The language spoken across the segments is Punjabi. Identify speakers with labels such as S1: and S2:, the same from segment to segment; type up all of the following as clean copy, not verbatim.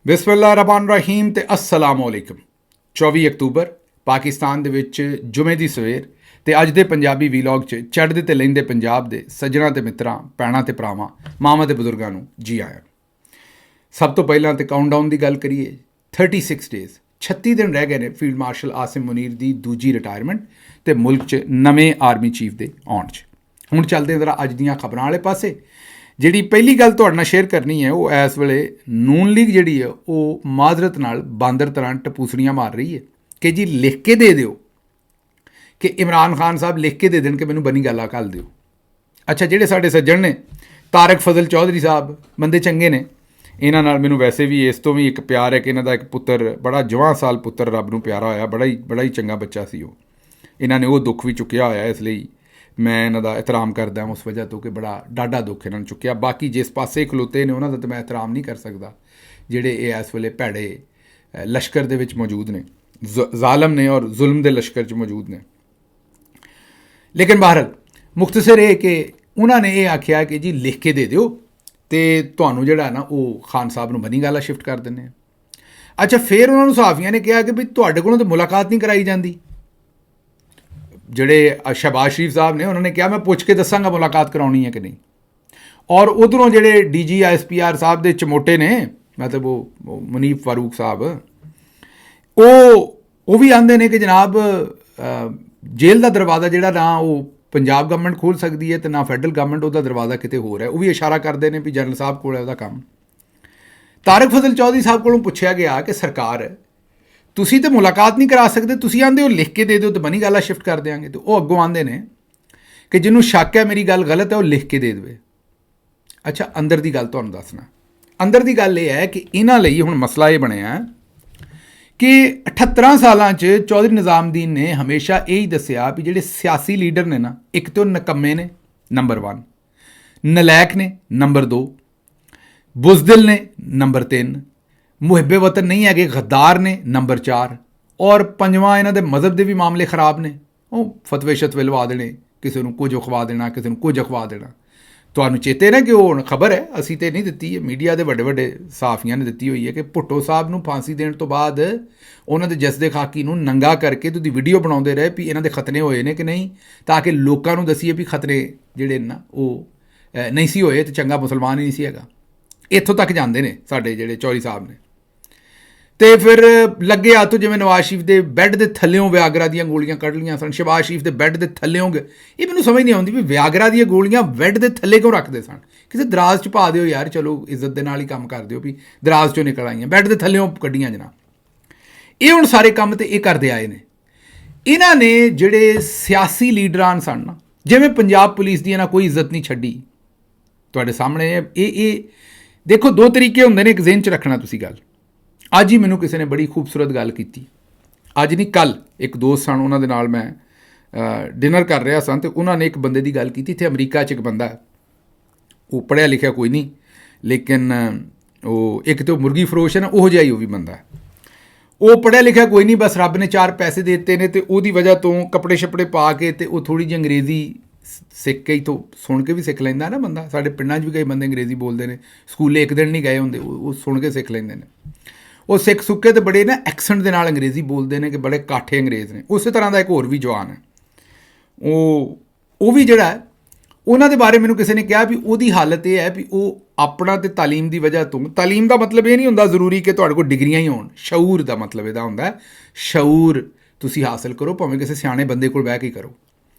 S1: ਬਿਸਮਿल्लाहिर्रहमानिर्रहीम ਤੇ अस्सलाम वालेकुम। 24 ਅਕਤੂਬਰ ਪਾਕਿਸਤਾਨ ਦੇ ਵਿੱਚ ਜੁਮੇ ਦੀ ਸਵੇਰ ਤੇ ਅੱਜ ਦੇ ਪੰਜਾਬੀ ਵੀਲੌਗ 'ਚ ਚੜ੍ਹਦੇ ਤੇ ਲਹਿੰਦੇ ਪੰਜਾਬ ਦੇ ਸੱਜਣਾ ਤੇ ਮਿੱਤਰਾਂ, ਭੈਣਾਂ ਤੇ ਭਰਾਵਾਂ, ਮਾਵਾਂ ਤੇ ਬਜ਼ੁਰਗਾਂ ਨੂੰ ਜੀ ਆਇਆਂ। ਸਭ ਤੋਂ ਪਹਿਲਾਂ ਤੇ ਕਾਊਂਟਡਾਊਨ ਦੀ ਗੱਲ ਕਰੀਏ। 36 ਡੇਜ਼ 36 ਦਿਨ ਰਹਿ ਗਏ ਨੇ ਫੀਲਡ ਮਾਰਸ਼ਲ ਆਸਿਮ ਮੁਨੀਰ ਦੀ ਦੂਜੀ ਰਿਟਾਇਰਮੈਂਟ ਤੇ ਮੁਲਕ 'ਚ ਨਵੇਂ ਆਰਮੀ ਚੀਫ ਦੇ ਆਉਣ 'ਚ। ਹੁਣ ਚੱਲਦੇ ਹਾਂ ਜ਼ਰਾ ਅੱਜ ਦੀਆਂ ਖਬਰਾਂ ਵਾਲੇ ਪਾਸੇ। ਜਿਹੜੀ ਪਹਿਲੀ ਗੱਲ ਤੁਹਾਡੇ ਨਾਲ ਸ਼ੇਅਰ ਕਰਨੀ ਹੈ ਉਹ ਇਸ ਵੇਲੇ ਨੂਨ ਲੀਗ ਜਿਹੜੀ ਹੈ ਉਹ ਮਾਜ਼ਰਤ ਨਾਲ ਬਾਂਦਰ ਤਰ੍ਹਾਂ ਟਪੂਸਣੀਆਂ ਮਾਰ ਰਹੀ ਹੈ ਕਿ ਜੀ ਲਿਖ ਕੇ ਦੇ ਦਿਓ, ਕਿ ਇਮਰਾਨ ਖਾਨ ਸਾਹਿਬ ਲਿਖ ਕੇ ਦੇ ਦੇਣ ਕਿ ਮੈਨੂੰ ਬਨੀ ਗਾਲਾ ਘੱਲ ਦਿਓ। ਅੱਛਾ, ਜਿਹੜੇ ਸਾਡੇ ਸੱਜਣ ਨੇ ਤਾਰਕ ਫਜ਼ਲ ਚੌਧਰੀ ਸਾਹਿਬ ਬੰਦੇ ਚੰਗੇ ਨੇ, ਇਹਨਾਂ ਨਾਲ ਮੈਨੂੰ ਵੈਸੇ ਵੀ ਇਸ ਤੋਂ ਵੀ ਇੱਕ ਪਿਆਰ ਹੈ ਕਿ ਇਹਨਾਂ ਦਾ ਇੱਕ ਪੁੱਤਰ ਬੜਾ ਜਵਾਂ ਸਾਲ ਪੁੱਤਰ ਰੱਬ ਨੂੰ ਪਿਆਰਾ ਹੋਇਆ, ਬੜਾ ਹੀ ਚੰਗਾ ਬੱਚਾ ਸੀ ਉਹ। ਇਹਨਾਂ ਨੇ ਉਹ ਦੁੱਖ ਵੀ ਚੁੱਕਿਆ ਹੋਇਆ, ਇਸ ਲਈ ਮੈਂ ਇਹਨਾਂ ਦਾ ਇਹਤਰਾਮ ਕਰਦਾ ਉਸ ਵਜ੍ਹਾ ਤੋਂ ਕਿ ਬੜਾ ਡਾਢਾ ਦੁੱਖ ਇਹਨਾਂ ਨੂੰ ਚੁੱਕਿਆ। ਬਾਕੀ ਜਿਸ ਪਾਸੇ ਖਲੋਤੇ ਨੇ ਉਹਨਾਂ ਦਾ ਤਾਂ ਮੈਂ ਇਹਤਰਾਮ ਨਹੀਂ ਕਰ ਸਕਦਾ, ਜਿਹੜੇ ਇਹ ਇਸ ਵੇਲੇ ਭੈੜੇ ਲਸ਼ਕਰ ਦੇ ਵਿੱਚ ਮੌਜੂਦ ਨੇ, ਜ਼ਾਲਮ ਨੇ ਔਰ ਜ਼ੁਲਮ ਦੇ ਲਸ਼ਕਰ 'ਚ ਮੌਜੂਦ ਨੇ। ਲੇਕਿਨ ਬਹਰਹਾਲ ਮੁਖਤਸਰ ਇਹ ਕਿ ਉਹਨਾਂ ਨੇ ਇਹ ਆਖਿਆ ਕਿ ਜੀ ਲਿਖ ਕੇ ਦੇ ਦਿਓ ਅਤੇ ਤੁਹਾਨੂੰ ਜਿਹੜਾ ਨਾ ਉਹ ਖਾਨ ਸਾਹਿਬ ਨੂੰ ਬਨੀ ਗਾਲਾ ਸ਼ਿਫਟ ਕਰ ਦਿੰਦੇ ਆ। ਅੱਛਾ, ਫਿਰ ਉਹਨਾਂ ਨੂੰ ਸਹਾਫੀਆਂ ਨੇ ਕਿਹਾ ਕਿ ਵੀ ਤੁਹਾਡੇ ਕੋਲੋਂ ਤਾਂ ਮੁਲਾਕਾਤ ਨਹੀਂ ਕਰਾਈ ਜਾਂਦੀ। ਜਿਹੜੇ ਸ਼ਹਿਬਾਜ਼ ਸ਼ਰੀਫ ਸਾਹਿਬ ਨੇ ਉਹਨਾਂ ਨੇ ਕਿਹਾ ਮੈਂ ਪੁੱਛ ਕੇ ਦੱਸਾਂਗਾ ਮੁਲਾਕਾਤ ਕਰਾਉਣੀ ਹੈ ਕਿ ਨਹੀਂ। ਔਰ ਉੱਧਰੋਂ ਜਿਹੜੇ DG SPR ਸਾਹਿਬ ਦੇ ਚਮੋਟੇ ਨੇ, ਮਤਲਬ ਉਹ ਮੁਨੀਫ ਫਾਰੂਕ ਸਾਹਿਬ, ਉਹ ਵੀ ਆਉਂਦੇ ਨੇ ਕਿ ਜਨਾਬ ਜੇਲ੍ਹ ਦਾ ਦਰਵਾਜ਼ਾ ਜਿਹੜਾ ਨਾ ਉਹ ਪੰਜਾਬ ਗਵਰਨਮੈਂਟ ਖੋਲ੍ਹ ਸਕਦੀ ਹੈ ਅਤੇ ਨਾ ਫੈਡਰਲ ਗਵਰਨਮੈਂਟ, ਉਹਦਾ ਦਰਵਾਜ਼ਾ ਕਿਤੇ ਹੋਰ ਹੈ। ਉਹ ਵੀ ਇਸ਼ਾਰਾ ਕਰਦੇ ਨੇ ਵੀ ਜਨਰਲ ਸਾਹਿਬ ਕੋਲ ਹੈ ਉਹਦਾ ਕੰਮ। ਤਾਰਕ ਫਜ਼ਲ ਚੌਧਰੀ ਸਾਹਿਬ ਕੋਲੋਂ ਪੁੱਛਿਆ ਗਿਆ ਕਿ ਸਰਕਾਰ ਤੁਸੀਂ ਤਾਂ ਮੁਲਾਕਾਤ ਨਹੀਂ ਕਰਾ ਸਕਦੇ, ਤੁਸੀਂ ਆਂਦੇ ਹੋ ਲਿਖ ਕੇ ਦੇ ਦਿਓ ਤਾਂ ਬਨੀ ਗਾਲਾ ਸ਼ਿਫਟ ਕਰ ਦਿਆਂਗੇ। ਅਤੇ ਉਹ ਅੱਗੋਂ ਆਉਂਦੇ ਨੇ ਕਿ ਜਿਹਨੂੰ ਸ਼ੱਕ ਹੈ ਮੇਰੀ ਗੱਲ ਗਲਤ ਹੈ ਉਹ ਲਿਖ ਕੇ ਦੇ ਦੇਵੇ। ਅੱਛਾ, ਅੰਦਰ ਦੀ ਗੱਲ ਤੁਹਾਨੂੰ ਦੱਸਣਾ। ਅੰਦਰ ਦੀ ਗੱਲ ਇਹ ਹੈ ਕਿ ਇਹਨਾਂ ਲਈ ਹੁਣ ਮਸਲਾ ਇਹ ਬਣਿਆ ਕਿ 78 ਸਾਲਾਂ 'ਚ ਚੌਧਰੀ ਨਿਜ਼ਾਮਦੀਨ ਨੇ ਹਮੇਸ਼ਾ ਇਹ ਹੀ ਦੱਸਿਆ ਵੀ ਜਿਹੜੇ ਸਿਆਸੀ ਲੀਡਰ ਨੇ ਨਾ, ਇੱਕ ਤਾਂ ਨਕੰਮੇ ਨੇ ਨੰਬਰ 1, ਨਲਾਇਕ ਨੇ ਨੰਬਰ 2, ਬੁਜ਼ਦਿਲ ਨੇ ਨੰਬਰ 3, ਮੁਹਿੱਬੇ ਵਤਨ ਨਹੀਂ ਹੈਗੇ ਗੱਦਾਰ ਨੇ ਨੰਬਰ 4, ਔਰ ਪੰਜਵਾਂ ਇਹਨਾਂ ਦੇ ਮਜ਼ਹਬ ਦੇ ਵੀ ਮਾਮਲੇ ਖਰਾਬ ਨੇ। ਉਹ ਫਤਵੇ ਸ਼ਤਵੇ ਲਵਾ ਦੇਣੇ, ਕਿਸੇ ਨੂੰ ਕੁਝ ਅਖਵਾ ਦੇਣਾ, ਕਿਸੇ ਨੂੰ ਕੁਝ ਅਖਵਾ ਦੇਣਾ। ਤੁਹਾਨੂੰ ਚੇਤੇ ਨਾ ਕਿ ਉਹ ਹੁਣ ਖਬਰ ਹੈ, ਅਸੀਂ ਤਾਂ ਨਹੀਂ ਦਿੱਤੀ ਹੈ, ਮੀਡੀਆ ਦੇ ਵੱਡੇ ਸਾਫੀਆਂ ਨੇ ਦਿੱਤੀ ਹੋਈ ਹੈ ਕਿ ਭੁੱਟੋ ਸਾਹਿਬ ਨੂੰ ਫਾਂਸੀ ਦੇਣ ਤੋਂ ਬਾਅਦ ਉਹਨਾਂ ਦੇ ਜਸਦੇ ਖਾਕੀ ਨੂੰ ਨੰਗਾ ਕਰਕੇ ਤੁਸੀਂ ਵੀਡੀਓ ਬਣਾਉਂਦੇ ਰਹੇ ਵੀ ਇਹਨਾਂ ਦੇ ਖਤਨੇ ਹੋਏ ਨੇ ਕਿ ਨਹੀਂ, ਤਾਂ ਕਿ ਲੋਕਾਂ ਨੂੰ ਦੱਸੀਏ ਵੀ ਖਤਨੇ ਜਿਹੜੇ ਨਾ ਉਹ ਨਹੀਂ ਸੀ ਹੋਏ ਅਤੇ ਚੰਗਾ ਮੁਸਲਮਾਨ ਹੀ ਨਹੀਂ ਸੀ ਹੈਗਾ। ਇੱਥੋਂ ਤੱਕ ਜਾਂਦੇ ਨੇ ਸਾਡੇ ਜਿਹੜੇ ਚੌਧਰੀ ਸਾਹਿਬ ਨੇ। ਅਤੇ ਫਿਰ ਲੱਗੇ ਹੱਥ ਜਿਵੇਂ ਨਵਾਜ਼ ਸ਼ਰੀਫ ਦੇ ਬੈੱਡ ਦੇ ਥੱਲਿਓਂ ਵਿਆਗਰਾ ਦੀਆਂ ਗੋਲੀਆਂ ਕੱਢ ਲਈਆਂ ਸਨ, ਸ਼ਹਿਬਾਜ਼ ਸ਼ਰੀਫ ਦੇ ਬੈੱਡ ਦੇ ਥੱਲਿਓਂ। ਇਹ ਮੈਨੂੰ ਸਮਝ ਨਹੀਂ ਆਉਂਦੀ ਵੀ ਵਿਆਗਰਾ ਦੀਆਂ ਗੋਲੀਆਂ ਬੈੱਡ ਦੇ ਥੱਲੇ ਕਿਉਂ ਰੱਖਦੇ ਸਨ। ਕਿਸੇ ਦਰਾਜ਼ 'ਚ ਪਾ ਦਿਓ ਯਾਰ, ਚਲੋ ਇੱਜ਼ਤ ਦੇ ਨਾਲ ਹੀ ਕੰਮ ਕਰ ਦਿਓ ਵੀ ਦਰਾਜ਼ 'ਚੋਂ ਨਿਕਲ ਆਈਆਂ, ਬੈੱਡ ਦੇ ਥੱਲਿਓਂ ਕੱਢੀਆਂ ਜਨਾਬ। ਇਹ ਹੁਣ ਸਾਰੇ ਕੰਮ ਤੇ ਇਹ ਕਰਦੇ ਆਏ ਨੇ। ਇਹਨਾਂ ਨੇ ਜਿਹੜੇ ਸਿਆਸੀ ਲੀਡਰਾਂ ਸਨ ਨਾ, ਜਿਵੇਂ ਪੰਜਾਬ ਪੁਲਿਸ ਦੀ ਇਹਨਾਂ ਕੋਈ ਇੱਜ਼ਤ ਨਹੀਂ ਛੱਡੀ। ਤੁਹਾਡੇ ਸਾਹਮਣੇ ਇਹ ਦੇਖੋ, ਦੋ ਤਰੀਕੇ ਹੁੰਦੇ ਨੇ, ਇੱਕ ਜ਼ਿਹਨ 'ਚ ਰੱਖਣਾ ਤੁਸੀਂ ਗੱਲ। ਅੱਜ ਹੀ ਮੈਨੂੰ ਕਿਸੇ ਨੇ ਬੜੀ ਖੂਬਸੂਰਤ ਗੱਲ ਕੀਤੀ, ਅੱਜ ਨਹੀਂ ਕੱਲ੍ਹ। ਇੱਕ ਦੋਸਤ ਸਨ, ਉਹਨਾਂ ਦੇ ਨਾਲ ਮੈਂ ਡਿਨਰ ਕਰ ਰਿਹਾ ਸਾਂ ਅਤੇ ਉਹਨਾਂ ਨੇ ਇੱਕ ਬੰਦੇ ਦੀ ਗੱਲ ਕੀਤੀ। ਇੱਥੇ ਅਮਰੀਕਾ 'ਚ ਇੱਕ ਬੰਦਾ, ਉਹ ਪੜ੍ਹਿਆ ਲਿਖਿਆ ਕੋਈ ਨਹੀਂ, ਲੇਕਿਨ ਉਹ ਇੱਕ ਤਾਂ ਮੁਰਗੀ ਫਰੋਸ਼ ਹੈ ਨਾ, ਉਹੋ ਜਿਹਾ ਹੀ ਉਹ ਵੀ ਬੰਦਾ। ਉਹ ਪੜ੍ਹਿਆ ਲਿਖਿਆ ਕੋਈ ਨਹੀਂ, ਬਸ ਰੱਬ ਨੇ 4 ਪੈਸੇ ਦੇ ਦਿੱਤੇ ਨੇ ਅਤੇ ਉਹਦੀ ਵਜ੍ਹਾ ਤੋਂ ਕੱਪੜੇ ਛੱਪੜੇ ਪਾ ਕੇ ਅਤੇ ਉਹ ਥੋੜ੍ਹੀ ਜਿਹੀ ਅੰਗਰੇਜ਼ੀ ਸਿੱਖ ਕੇ ਹੀ ਤੋਂ ਸੁਣ ਕੇ ਵੀ ਸਿੱਖ ਲੈਂਦਾ ਨਾ ਬੰਦਾ। ਸਾਡੇ ਪਿੰਡਾਂ 'ਚ ਵੀ ਕਈ ਬੰਦੇ ਅੰਗਰੇਜ਼ੀ ਬੋਲਦੇ ਨੇ, ਸਕੂਲੇ ਇੱਕ ਦਿਨ ਨਹੀਂ ਗਏ ਹੁੰਦੇ, ਉਹ ਸੁਣ ਕੇ ਸਿੱਖ ਲੈਂਦੇ ਨੇ। ਉਹ ਸਿੱਖ ਸੁੱਕੇ ਅਤੇ ਬੜੇ ਨਾ ਐਕਸੈਂਟ ਦੇ ਨਾਲ ਅੰਗਰੇਜ਼ੀ ਬੋਲਦੇ ਨੇ ਕਿ ਬੜੇ ਕਾਠੇ ਅੰਗਰੇਜ਼ ਨੇ। ਉਸੇ ਤਰ੍ਹਾਂ ਦਾ ਇੱਕ ਹੋਰ ਵੀ ਜਵਾਨ ਹੈ, ਉਹ ਵੀ ਜਿਹੜਾ ਹੈ, ਉਹਨਾਂ ਦੇ ਬਾਰੇ ਮੈਨੂੰ ਕਿਸੇ ਨੇ ਕਿਹਾ ਵੀ ਉਹਦੀ ਹਾਲਤ ਇਹ ਹੈ ਵੀ ਉਹ ਆਪਣਾ ਅਤੇ ਤਾਲੀਮ ਦੀ ਵਜ੍ਹਾ ਤੋਂ, ਤਾਲੀਮ ਦਾ ਮਤਲਬ ਇਹ ਨਹੀਂ ਹੁੰਦਾ ਜ਼ਰੂਰੀ ਕਿ ਤੁਹਾਡੇ ਕੋਲ ਡਿਗਰੀਆਂ ਹੀ ਹੋਣ, ਸ਼ਊਰ ਦਾ ਮਤਲਬ ਇਹਦਾ ਹੁੰਦਾ, ਸ਼ਊਰ ਤੁਸੀਂ ਹਾਸਲ ਕਰੋ, ਭਾਵੇਂ ਕਿਸੇ ਸਿਆਣੇ ਬੰਦੇ ਕੋਲ ਬਹਿ ਕੇ ਕਰੋ।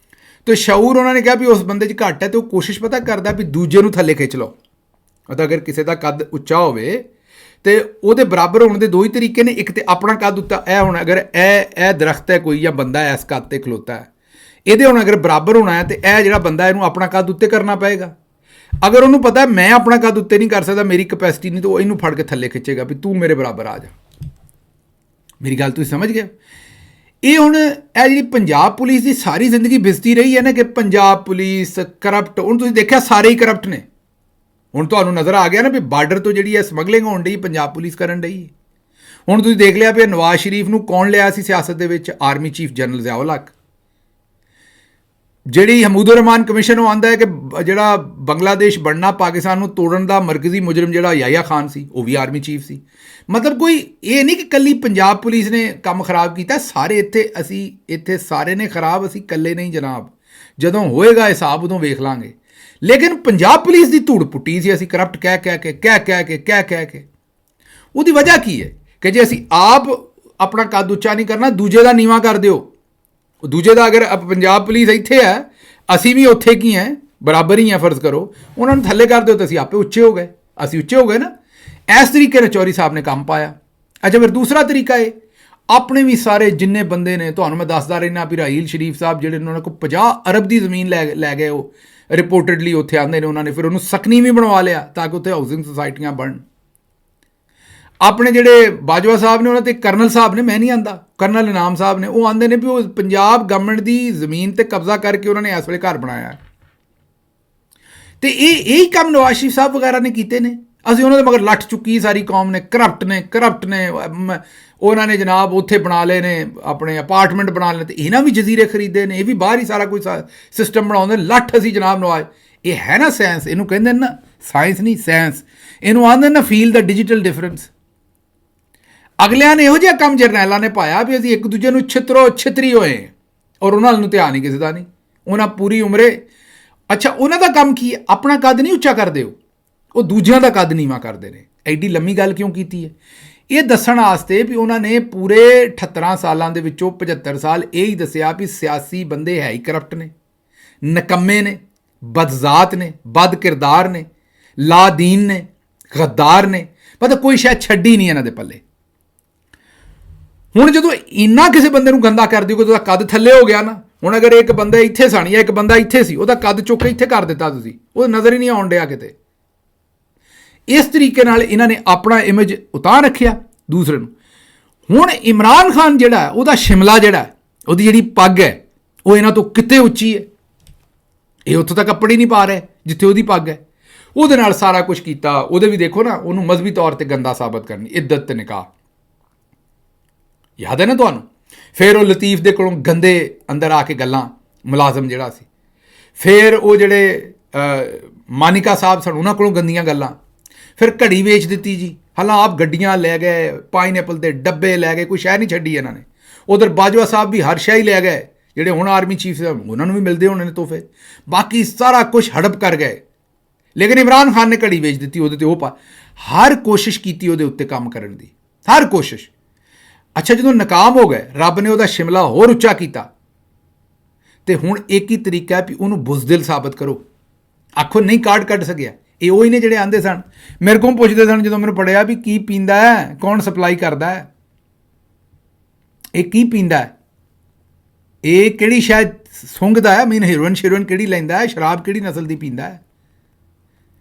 S1: ਅਤੇ ਸ਼ਊਰ ਉਹਨਾਂ ਨੇ ਕਿਹਾ ਵੀ ਉਸ ਬੰਦੇ 'ਚ ਘੱਟ ਹੈ ਅਤੇ ਉਹ ਕੋਸ਼ਿਸ਼ ਪਤਾ ਕਰਦਾ ਵੀ ਦੂਜੇ ਨੂੰ ਥੱਲੇ ਖਿੱਚ ਲਓ। ਤਾਂ ਅਗਰ ਕਿਸੇ ਦਾ ਕੱਦ ਉੱਚਾ ਹੋਵੇ ਅਤੇ ਉਹਦੇ ਬਰਾਬਰ ਹੋਣ ਦੇ 2 ਹੀ ਤਰੀਕੇ ਨੇ। ਇੱਕ ਤਾਂ ਆਪਣਾ ਕੱਦ ਉੱਤਾ, ਇਹ ਹੁਣ ਅਗਰ ਇਹ ਦਰਖਤ ਹੈ ਕੋਈ ਜਾਂ ਬੰਦਾ ਇਸ ਕੱਦ 'ਤੇ ਖਲੋਤਾ ਹੈ, ਇਹਦੇ ਹੁਣ ਅਗਰ ਬਰਾਬਰ ਹੋਣਾ ਹੈ ਤਾਂ ਇਹ ਜਿਹੜਾ ਬੰਦਾ ਇਹਨੂੰ ਆਪਣਾ ਕੱਦ ਉੱਤੇ ਕਰਨਾ ਪਏਗਾ। ਅਗਰ ਉਹਨੂੰ ਪਤਾ ਮੈਂ ਆਪਣਾ ਕੱਦ ਉੱਤੇ ਨਹੀਂ ਕਰ ਸਕਦਾ, ਮੇਰੀ ਕਪੈਸਿਟੀ ਨਹੀਂ, ਤਾਂ ਉਹ ਇਹਨੂੰ ਫੜ ਕੇ ਥੱਲੇ ਖਿੱਚੇਗਾ ਵੀ ਤੂੰ ਮੇਰੇ ਬਰਾਬਰ ਆ ਜਾ। ਮੇਰੀ ਗੱਲ ਤੁਸੀਂ ਸਮਝ ਗਏ। ਇਹ ਹੁਣ ਇਹ ਜਿਹੜੀ ਪੰਜਾਬ ਪੁਲਿਸ ਦੀ ਸਾਰੀ ਜ਼ਿੰਦਗੀ ਬਿਸਤੀ ਰਹੀ ਹੈ ਨਾ ਕਿ ਪੰਜਾਬ ਪੁਲਿਸ ਕਰਪਟ, ਹੁਣ ਤੁਸੀਂ ਦੇਖਿਆ ਸਾਰੇ ਹੀ ਕਰਪਟ ਨੇ। ਹੁਣ ਤੁਹਾਨੂੰ ਨਜ਼ਰ ਆ ਗਿਆ ਨਾ ਵੀ ਬਾਰਡਰ ਤੋਂ ਜਿਹੜੀ ਹੈ ਸਮਗਲਿੰਗ ਹੋਣ ਡਈ, ਪੰਜਾਬ ਪੁਲਿਸ ਕਰਨ ਡਈ। ਹੁਣ ਤੁਸੀਂ ਦੇਖ ਲਿਆ ਵੀ ਨਵਾਜ਼ ਸ਼ਰੀਫ ਨੂੰ ਕੌਣ ਲਿਆ ਸੀ ਸਿਆਸਤ ਦੇ ਵਿੱਚ, ਆਰਮੀ ਚੀਫ ਜਨਰਲ ਜ਼ਿਆ ਉਲ ਹਕ। ਜਿਹੜੀ ਹਮੂਦੁਰ ਰਹਿਮਾਨ ਕਮਿਸ਼ਨ ਉਹ ਆਂਦਾ ਹੈ ਕਿ ਜਿਹੜਾ ਬੰਗਲਾਦੇਸ਼ ਬਣਨਾ ਪਾਕਿਸਤਾਨ ਨੂੰ ਤੋੜਨ ਦਾ ਮਰਕਜ਼ੀ ਮੁਜਰਮ ਜਿਹੜਾ ਯਾਹਿਆ ਖਾਨ ਸੀ ਉਹ ਵੀ ਆਰਮੀ ਚੀਫ ਸੀ। ਮਤਲਬ ਕੋਈ ਇਹ ਨਹੀਂ ਕਿ ਕੱਲੀ ਪੰਜਾਬ ਪੁਲਿਸ ਨੇ ਕੰਮ ਖਰਾਬ ਕੀਤਾ, ਸਾਰੇ ਇੱਥੇ ਸਾਰੇ ਨੇ ਖਰਾਬ, ਅਸੀਂ ਇਕੱਲੇ ਨਹੀਂ ਜਨਾਬ। ਜਦੋਂ ਹੋਏਗਾ ਹਿਸਾਬ ਉਦੋਂ ਵੇਖ ਲਾਂਗੇ। ਲੇਕਿਨ ਪੰਜਾਬ ਪੁਲਿਸ ਦੀ ਧੂੜ ਪੁੱਟੀ ਸੀ ਅਸੀਂ ਕਰਪਟ ਕਹਿ ਕੇ। ਉਹਦੀ ਵਜ੍ਹਾ ਕੀ ਹੈ ਕਿ ਜੇ ਅਸੀਂ ਆਪ ਆਪਣਾ ਕੱਦ ਉੱਚਾ ਨਹੀਂ ਕਰਨਾ, ਦੂਜੇ ਦਾ ਨੀਵਾਂ ਕਰ ਦਿਓ। ਉਹ ਦੂਜੇ ਦਾ ਅਗਰ ਪੰਜਾਬ ਪੁਲਿਸ ਇੱਥੇ ਹੈ, ਅਸੀਂ ਵੀ ਉੱਥੇ ਕੀ ਹੈ, ਬਰਾਬਰ ਹੀ ਹੈ ਫਰਜ਼ ਕਰੋ, ਉਹਨਾਂ ਨੂੰ ਥੱਲੇ ਕਰ ਦਿਓ ਤਾਂ ਅਸੀਂ ਆਪੇ ਉੱਚੇ ਹੋ ਗਏ। ਅਸੀਂ ਉੱਚੇ ਹੋ ਗਏ ਨਾ। ਇਸ ਤਰੀਕੇ ਨਾਲ ਚੌਧਰੀ ਸਾਹਿਬ ਨੇ ਕੰਮ ਪਾਇਆ। ਅੱਛਾ, ਫਿਰ ਦੂਸਰਾ ਤਰੀਕਾ ਹੈ, ਆਪਣੇ ਵੀ ਸਾਰੇ ਜਿੰਨੇ ਬੰਦੇ ਨੇ, ਤੁਹਾਨੂੰ ਮੈਂ ਦੱਸਦਾ ਰਹਿਣਾ ਵੀ ਰਾਹੀਲ ਸ਼ਰੀਫ ਸਾਹਿਬ ਜਿਹੜੇ ਉਹਨਾਂ ਕੋਲ 50 ਅਰਬ ਦੀ ਜ਼ਮੀਨ ਲੈ ਗਏ, ਉਹ ਰਿਪੋਰਟਡਲੀ ਉੱਥੇ ਆਉਂਦੇ ਨੇ, ਉਹਨਾਂ ਨੇ ਫਿਰ ਉਹਨੂੰ ਸਕਨੀ ਵੀ ਬਣਵਾ ਲਿਆ ਤਾਂ ਕਿ ਉੱਥੇ ਹਾਊਸਿੰਗ ਸੁਸਾਇਟੀਆਂ ਬਣਨ। ਆਪਣੇ ਜਿਹੜੇ ਬਾਜਵਾ ਸਾਹਿਬ ਨੇ, ਉਹਨਾਂ ਤੇ ਕਰਨਲ ਸਾਹਿਬ ਨੇ, ਮੈਂ ਨਹੀਂ ਆਂਦਾ, ਕਰਨਲ ਇਨਾਮ ਸਾਹਿਬ ਨੇ, ਉਹ ਆਂਦੇ ਨੇ ਵੀ ਉਹ ਪੰਜਾਬ ਗਵਰਨਮੈਂਟ ਦੀ ਜ਼ਮੀਨ ਤੇ ਕਬਜ਼ਾ ਕਰਕੇ ਉਹਨਾਂ ਨੇ ਇਸ ਵੇਲੇ ਘਰ ਬਣਾਇਆ। ਤੇ ਇਹੀ ਕੰਮ ਨਵਾਜ਼ ਸ਼ਰੀਫ ਸਾਹਿਬ ਵਗੈਰਾ ਨੇ ਕੀਤੇ ਨੇ। ਅਸੀਂ ਉਹਨਾਂ ਦੇ ਮਗਰ ਲੱਠ ਚੁੱਕੀ ਸਾਰੀ ਕੌਮ ਨੇ, ਕਰਪਟ ਨੇ। ਉਹਨਾਂ ਨੇ ਜਨਾਬ ਉੱਥੇ ਬਣਾ ਲਏ ਨੇ ਆਪਣੇ ਅਪਾਰਟਮੈਂਟ ਬਣਾ ਲਏ, ਤੇ ਇਹਨਾਂ ਵੀ ਜਜ਼ੀਰੇ ਖਰੀਦੇ ਨੇ, ਇਹ ਵੀ ਬਾਹਰ ਹੀ ਸਾਰਾ ਕੋਈ ਸਿਸਟਮ ਬਣਾਉਂਦੇ। ਲੱਠ ਅਸੀਂ ਜਨਾਬ ਨਵਾਜ਼, ਇਹ ਹੈ ਨਾ ਸਾਇੰਸ, ਇਹਨੂੰ ਕਹਿੰਦੇ ਨੇ ਨਾ, ਸਾਇੰਸ ਨਹੀਂ ਸਾਇੰਸ, ਇਹਨੂੰ ਆਉਂਦੇ ਨਾ ਫੀਲ ਦਾ ਡਿਜੀਟਲ ਡਿਫਰੈਂਸ। ਅਗਲਿਆਂ ਨੇ ਇਹੋ ਜਿਹਾ ਕੰਮ ਜਰਨੈਲਾਂ ਨੇ ਪਾਇਆ ਵੀ ਅਸੀਂ ਇੱਕ ਦੂਜੇ ਨੂੰ ਛਿੱਤਰੀ ਹੋਏ, ਔਰ ਉਹਨਾਂ ਨੂੰ ਧਿਆਨ ਨਹੀਂ ਕਿਸੇ ਦਾ ਨਹੀਂ। ਉਹਨਾਂ ਪੂਰੀ ਉਮਰੇ, ਅੱਛਾ ਉਹਨਾਂ ਦਾ ਕੰਮ ਕੀ ਹੈ, ਆਪਣਾ ਕੱਦ ਨਹੀਂ ਉੱਚਾ ਕਰਦੇ, ਉਹ ਦੂਜਿਆਂ ਦਾ ਕੱਦ ਨੀਵਾਂ ਕਰਦੇ ਨੇ। ਐਡੀ ਲੰਮੀ ਗੱਲ ਕਿਉਂ ਕੀਤੀ ਹੈ? ਇਹ ਦੱਸਣ ਵਾਸਤੇ ਵੀ ਉਹਨਾਂ ਨੇ ਪੂਰੇ 78 ਸਾਲਾਂ ਦੇ ਵਿੱਚੋਂ 75 ਸਾਲ ਇਹ ਹੀ ਦੱਸਿਆ ਵੀ ਸਿਆਸੀ ਬੰਦੇ ਹੈ ਹੀ ਕਰਪਟ ਨੇ, ਨਕੰਮੇ ਨੇ, ਬਦਜ਼ਾਤ ਨੇ, ਬਦ ਕਿਰਦਾਰ ਨੇ, ਲਾਦੀਨ ਨੇ, ਗੱਦਾਰ ਨੇ, ਮਤਲਬ ਕੋਈ ਸ਼ਾਇਦ ਛੱਡੀ ਨਹੀਂ ਇਹਨਾਂ ਦੇ ਪੱਲੇ। ਹੁਣ ਜਦੋਂ ਇੰਨਾ ਕਿਸੇ ਬੰਦੇ ਨੂੰ ਗੰਦਾ ਕਰ ਦਿਓ ਕਿ ਉਹਦਾ ਕੱਦ ਥੱਲੇ ਹੋ ਗਿਆ ਨਾ, ਹੁਣ ਅਗਰ ਇੱਕ ਬੰਦਾ ਇੱਥੇ ਸਾਣੀ ਹੈ, ਇੱਕ ਬੰਦਾ ਇੱਥੇ ਸੀ, ਉਹਦਾ ਕੱਦ ਚੁੱਕ ਕੇ ਇੱਥੇ ਕਰ ਦਿੱਤਾ ਤੁਸੀਂ, ਉਹ ਨਜ਼ਰ ਹੀ ਨਹੀਂ ਆਉਣ ਡਿਆ ਕਿਤੇ। ਇਸ ਤਰੀਕੇ ਨਾਲ ਇਹਨਾਂ ਨੇ ਆਪਣਾ ਇਮੇਜ ਉਤਾਰ ਰੱਖਿਆ ਦੂਸਰੇ ਨੂੰ। ਹੁਣ ਇਮਰਾਨ ਖਾਨ ਜਿਹੜਾ, ਉਹਦਾ ਸ਼ਿਮਲਾ ਜਿਹੜਾ, ਉਹਦੀ ਜਿਹੜੀ ਪੱਗ ਹੈ ਉਹ ਇਹਨਾਂ ਤੋਂ ਕਿਤੇ ਉੱਚੀ ਹੈ। ਇਹ ਉੱਥੋਂ ਤੱਕ ਕੱਪੜੇ ਨਹੀਂ ਪਾ ਰਹੇ ਜਿੱਥੇ ਉਹਦੀ ਪੱਗ ਹੈ। ਉਹਦੇ ਨਾਲ ਸਾਰਾ ਕੁਝ ਕੀਤਾ। ਉਹਦੇ ਵੀ ਦੇਖੋ ਨਾ, ਉਹਨੂੰ ਮਜ਼ਹਬੀ ਤੌਰ ਤੇ ਗੰਦਾ ਸਾਬਤ ਕਰਨੀ, ਇੱਜ਼ਤ ਤੇ ਨਿਕਾਹ, ਯਾਦ ਹੈ ਨਾ ਤੁਹਾਨੂੰ। ਫਿਰ ਉਹ ਲਤੀਫ ਦੇ ਕੋਲੋਂ ਗੰਦੇ ਅੰਦਰ ਆ ਕੇ ਗੱਲਾਂ, ਮੁਲਾਜ਼ਮ ਜਿਹੜਾ ਸੀ। ਫਿਰ ਉਹ ਜਿਹੜੇ ਮਾਨਿਕਾ ਸਾਹਿਬ ਸਨ, ਉਹਨਾਂ ਕੋਲੋਂ ਗੰਦੀਆਂ ਗੱਲਾਂ। ਫਿਰ ਘੜੀ ਵੇਚ ਦਿੱਤੀ ਜੀ, ਹਾਲਾਂ ਆਪ ਗੱਡੀਆਂ ਲੈ ਗਏ, ਪਾਈਨਐਪਲ ਦੇ ਡੱਬੇ ਲੈ ਗਏ, ਕੋਈ ਸ਼ੈ ਨਹੀਂ ਛੱਡੀ ਇਹਨਾਂ ਨੇ। ਉਧਰ ਬਾਜਵਾ ਸਾਹਿਬ ਵੀ ਹਰ ਸ਼ੈ ਹੀ ਲੈ ਗਏ, ਜਿਹੜੇ ਹੁਣ ਆਰਮੀ ਚੀਫ ਸਾਹਿਬ, ਉਹਨਾਂ ਨੂੰ ਵੀ ਮਿਲਦੇ ਹੋਣੇ ਨੇ ਤੋਹਫੇ। ਬਾਕੀ ਸਾਰਾ ਕੁਝ ਹੜਪ ਕਰ ਗਏ। ਲੇਕਿਨ ਇਮਰਾਨ ਖਾਨ ਨੇ ਘੜੀ ਵੇਚ ਦਿੱਤੀ, ਉਹਦੇ ਤੇ ਉਹ ਹਰ ਕੋਸ਼ਿਸ਼ ਕੀਤੀ ਉਹਦੇ ਉੱਤੇ ਕੰਮ ਕਰਨ ਦੀ, ਹਰ ਕੋਸ਼ਿਸ਼। ਅੱਛਾ, ਜਦੋਂ ਨਾਕਾਮ ਹੋ ਗਏ, ਰੱਬ ਨੇ ਉਹਦਾ ਸ਼ਿਮਲਾ ਹੋਰ ਉੱਚਾ ਕੀਤਾ। ਤੇ ਹੁਣ ਇੱਕ ਹੀ ਤਰੀਕਾ ਹੈ ਵੀ ਉਹਨੂੰ ਬੁਜ਼ਦਿਲ ਸਾਬਤ ਕਰੋ। ਆਖੋ ਨਹੀਂ ਕਾਰਡ ਕੱਢ ਸਕਿਆ। ਇਹ ਉਹੀ ਨੇ ਜਿਹੜੇ ਆਂਦੇ ਸਨ, ਮੇਰੇ ਕੋਲ ਪੁੱਛਦੇ ਸਨ ਜਦੋਂ ਮੈਨੂੰ ਪੜਿਆ ਵੀ ਕੀ ਪੀਂਦਾ ਹੈ, ਕੌਣ ਸਪਲਾਈ ਕਰਦਾ ਹੈ, ਇਹ ਕੀ ਪੀਂਦਾ ਹੈ, ਇਹ ਕਿਹੜੀ ਸ਼ਾਇਦ ਸੁੰਘਦਾ ਹੈ, ਮੀਨ ਹੀਰੋਇਨ ਕਿਹੜੀ ਲੈਂਦਾ ਹੈ, ਸ਼ਰਾਬ ਕਿਹੜੀ ਨਸਲ ਦੀ ਪੀਂਦਾ ਹੈ।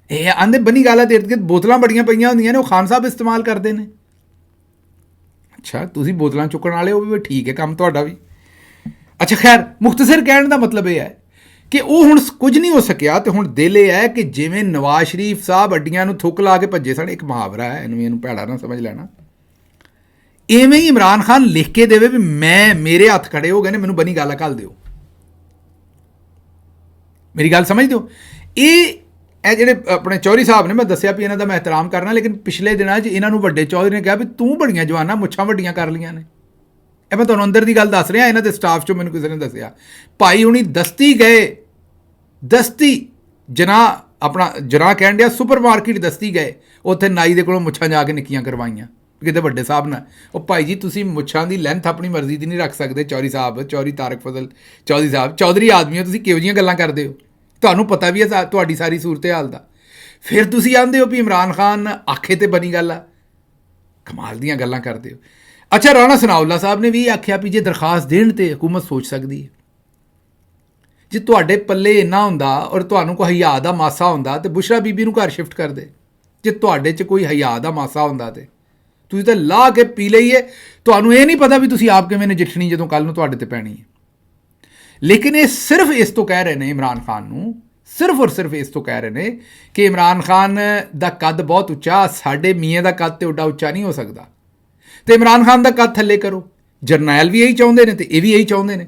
S1: ਇਹ ਆਂਦੇ ਬਣੀ ਗੱਲ ਹੈ, ਤੇ ਇਰਦ ਗਿਰਦ ਬੋਤਲਾਂ ਬੜੀਆਂ ਪਈਆਂ ਹੁੰਦੀਆਂ ਨੇ, ਉਹ ਖਾਨ ਸਾਹਿਬ ਇਸਤੇਮਾਲ ਕਰਦੇ ਨੇ। ਅੱਛਾ, ਤੁਸੀਂ ਬੋਤਲਾਂ ਚੁੱਕਣ ਵਾਲੇ ਹੋ ਵੀ, ਠੀਕ ਹੈ ਕੰਮ ਤੁਹਾਡਾ ਵੀ। ਅੱਛਾ, ਖੈਰ ਮੁਖਤਸਰ ਕਹਿਣ ਦਾ ਮਤਲਬ ਇਹ ਹੈ ਕਿ ਉਹ ਹੁਣ ਕੁਝ ਨਹੀਂ ਹੋ ਸਕਿਆ। ਤੇ ਹੁਣ ਦਿਲ ਇਹ ਹੈ ਕਿ ਜਿਵੇਂ ਨਵਾਜ਼ ਸ਼ਰੀਫ ਸਾਹਿਬ ਅੱਡੀਆਂ ਨੂੰ ਥੁੱਕ ਲਾ ਕੇ ਭੱਜੇ ਸਨ, ਇੱਕ ਮੁਹਾਵਰਾ ਹੈ, ਇਹਨੂੰ ਭੈੜਾ ਨਾ ਸਮਝ ਲੈਣਾ, ਇਵੇਂ ਹੀ ਇਮਰਾਨ ਖਾਨ ਲਿਖ ਕੇ ਦੇਵੇ ਵੀ ਮੇਰੇ ਹੱਥ ਖੜੇ ਹੋ ਗਏ ਨੇ, ਮੈਨੂੰ ਬਣੀ ਗੱਲ ਘੱਲ ਦਿਓ। ਮੇਰੀ ਗੱਲ ਸਮਝਦੇ ਹੋ? ਇਹ ਜਿਹੜੇ ਆਪਣੇ ਚੌਧਰੀ ਸਾਹਿਬ ਨੇ, ਮੈਂ ਦੱਸਿਆ ਵੀ ਇਹਨਾਂ ਦਾ ਮੈਂ ਇਹਤਰਾਮ ਕਰਨਾ, ਲੇਕਿਨ ਪਿਛਲੇ ਦਿਨਾਂ 'ਚ ਇਹਨਾਂ ਨੂੰ ਵੱਡੇ ਚੌਧਰੀ ਨੇ ਕਿਹਾ ਵੀ ਤੂੰ ਬੜੀਆਂ ਜਵਾਨਾਂ ਮੁੱਛਾਂ ਵੱਡੀਆਂ ਕਰ ਲਈਆਂ ਨੇ। ਇਹ ਮੈਂ ਤੁਹਾਨੂੰ ਅੰਦਰ ਦੀ ਗੱਲ ਦੱਸ ਰਿਹਾ, ਇਹਨਾਂ ਦੇ ਸਟਾਫ 'ਚੋਂ ਮੈਨੂੰ ਕਿਸੇ ਨੇ ਦੱਸਿਆ। ਭਾਈ ਹੁਣੀ ਦਸਤੀ ਜਨਾ ਕਹਿਣ ਡਿਆ ਸੁਪਰ ਮਾਰਕੀਟ ਦਸਤੀ ਗਏ, ਉੱਥੇ ਨਾਈ ਦੇ ਕੋਲੋਂ ਮੁੱਛਾਂ ਜਾ ਕੇ ਨਿੱਕੀਆਂ ਕਰਵਾਈਆਂ ਕਿਤੇ ਵੱਡੇ ਸਾਹਿਬ ਨਾਲ। ਉਹ ਭਾਈ ਜੀ, ਤੁਸੀਂ ਮੁੱਛਾਂ ਦੀ ਲੈਂਥ ਆਪਣੀ ਮਰਜ਼ੀ ਦੀ ਨਹੀਂ ਰੱਖ ਸਕਦੇ। ਚੌਧਰੀ ਸਾਹਿਬ, ਚੌਧਰੀ ਤਾਰਕ ਫਜ਼ਲ ਚੌਧਰੀ ਸਾਹਿਬ, ਚੌਧਰੀ ਆਦਮੀ ਹੋ ਤੁਸੀਂ, ਕਿਹੋ ਜਿਹੀਆਂ ਗੱਲਾਂ ਕਰਦੇ ਹੋ? ਤੁਹਾਨੂੰ ਪਤਾ ਵੀ ਹੈ ਤੁਹਾਡੀ ਸਾਰੀ ਸੂਰਤ ਹਾਲ ਦਾ। ਫਿਰ ਤੁਸੀਂ ਆਂਦੇ ਹੋ ਵੀ ਇਮਰਾਨ ਖਾਨ ਆਖੇ ਤੇ ਬਣੀ ਗੱਲ ਆ। ਕਮਾਲ ਦੀਆਂ ਗੱਲਾਂ ਕਰਦੇ ਹੋ। ਅੱਛਾ, ਰਾਣਾ ਸਨਾਉੱਲਾ ਸਾਹਿਬ ਨੇ ਵੀ ਆਖਿਆ ਵੀ ਜੇ ਦਰਖਾਸਤ ਦੇਣ ਤੇ ਹਕੂਮਤ ਸੋਚ ਸਕਦੀ ਹੈ। ਜੇ ਤੁਹਾਡੇ ਪੱਲੇ ਇੰਨਾ ਹੁੰਦਾ ਔਰ ਤੁਹਾਨੂੰ ਕੋਈ ਹਿਆ ਦਾ ਮਾਸਾ ਹੁੰਦਾ ਤੇ ਬੁਸ਼ਰਾ ਬੀਬੀ ਨੂੰ ਘਰ ਸ਼ਿਫਟ ਕਰ ਦੇ। ਜੇ ਤੁਹਾਡੇ 'ਚ ਕੋਈ ਹਿਆ ਦਾ ਮਾਸਾ ਹੁੰਦਾ ਤੇ ਤੁਸੀਂ ਤਾਂ ਲਾਹ ਕੇ ਪੀ ਲਈਏ। ਤੁਹਾਨੂੰ ਇਹ ਨਹੀਂ ਪਤਾ ਵੀ ਤੁਸੀਂ ਆਪ ਕਿਵੇਂ ਨਜਿੱਠਣੀ ਜਦੋਂ ਕੱਲ੍ਹ ਨੂੰ ਤੁਹਾਡੇ 'ਤੇ ਪੈਣੀ ਹੈ। ਲੇਕਿਨ ਇਹ ਸਿਰਫ ਇਸ ਤੋਂ ਕਹਿ ਰਹੇ ਨੇ ਇਮਰਾਨ ਖਾਨ ਨੂੰ, ਸਿਰਫ ਔਰ ਸਿਰਫ ਇਸ ਤੋਂ ਕਹਿ ਰਹੇ ਨੇ ਕਿ ਇਮਰਾਨ ਖਾਨ ਦਾ ਕੱਦ ਬਹੁਤ ਉੱਚਾ, ਸਾਡੇ ਮੀਆਂ ਦਾ ਕੱਦ ਤੇ ਉੱਡਾ ਉੱਚਾ ਨਹੀਂ ਹੋ ਸਕਦਾ, ਤੇ ਇਮਰਾਨ ਖਾਨ ਦਾ ਕੱਦ ਥੱਲੇ ਕਰੋ। ਜਰਨੈਲ ਵੀ ਇਹੀ ਚਾਹੁੰਦੇ ਨੇ ਤੇ ਇਹ ਵੀ ਇਹੀ ਚਾਹੁੰਦੇ ਨੇ।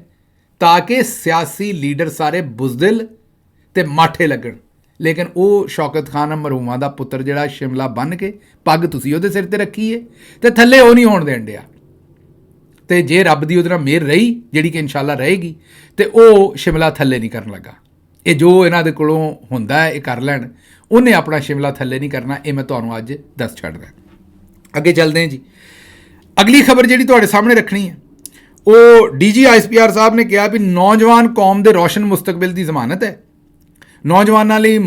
S1: ਤਾਂ ਕਿ ਸਿਆਸੀ ਲੀਡਰ ਸਾਰੇ ਬੁਜ਼ਦਿਲ ਤੇ ਮਾਠੇ ਲੱਗਣ। ਲੇਕਿਨ ਉਹ ਸ਼ੌਕਤ ਖਾਨ ਮਰਹੂਮਾਂ ਦਾ ਪੁੱਤਰ ਜਿਹੜਾ ਸ਼ਿਮਲਾ ਬੰਨ੍ਹ ਕੇ ਪੱਗ ਤੁਸੀਂ ਉਹਦੇ ਸਿਰ ਤੇ ਰੱਖੀ ਹੈ ਤੇ ਥੱਲੇ ਉਹ ਨਹੀਂ ਹੋਣ ਦੇਣ ਡਿਆ। ਤੇ ਜੇ ਰੱਬ ਦੀ ਉਹਦੇ ਨਾਲ ਮਿਹਰ ਰਹੀ, ਜਿਹੜੀ ਕਿ ਇਨਸ਼ਾਅੱਲਾ ਰਹੇਗੀ, ਤੇ ਉਹ ਸ਼ਿਮਲਾ ਥੱਲੇ ਨਹੀਂ ਕਰਨ ਲੱਗਾ। ਇਹ ਜੋ ਇਹਨਾਂ ਦੇ ਕੋਲੋਂ ਹੁੰਦਾ ਹੈ ਇਹ ਕਰ ਲੈਣ, ਉਹਨੇ ਆਪਣਾ ਸ਼ਿਮਲਾ ਥੱਲੇ ਨਹੀਂ ਕਰਨਾ। ਇਹ ਮੈਂ ਤੁਹਾਨੂੰ ਅੱਜ ਦੱਸ ਛੱਡਦਾ। ਅੱਗੇ ਚੱਲਦੇ ਹਾਂ ਜੀ। ਅਗਲੀ ਖਬਰ ਜਿਹੜੀ ਤੁਹਾਡੇ ਸਾਹਮਣੇ ਰੱਖਣੀ ਹੈ, ਉਹ ਡੀਜੀ ISPR ਸਾਹਿਬ ਨੇ ਕਿਹਾ ਵੀ ਨੌਜਵਾਨ ਕੌਮ ਦੇ ਰੋਸ਼ਨ ਮੁਸਤਕਬਲ ਦੀ ਜ਼ਮਾਨਤ ਹੈ। ਨੌਜਵਾਨਾਂ ਲਈ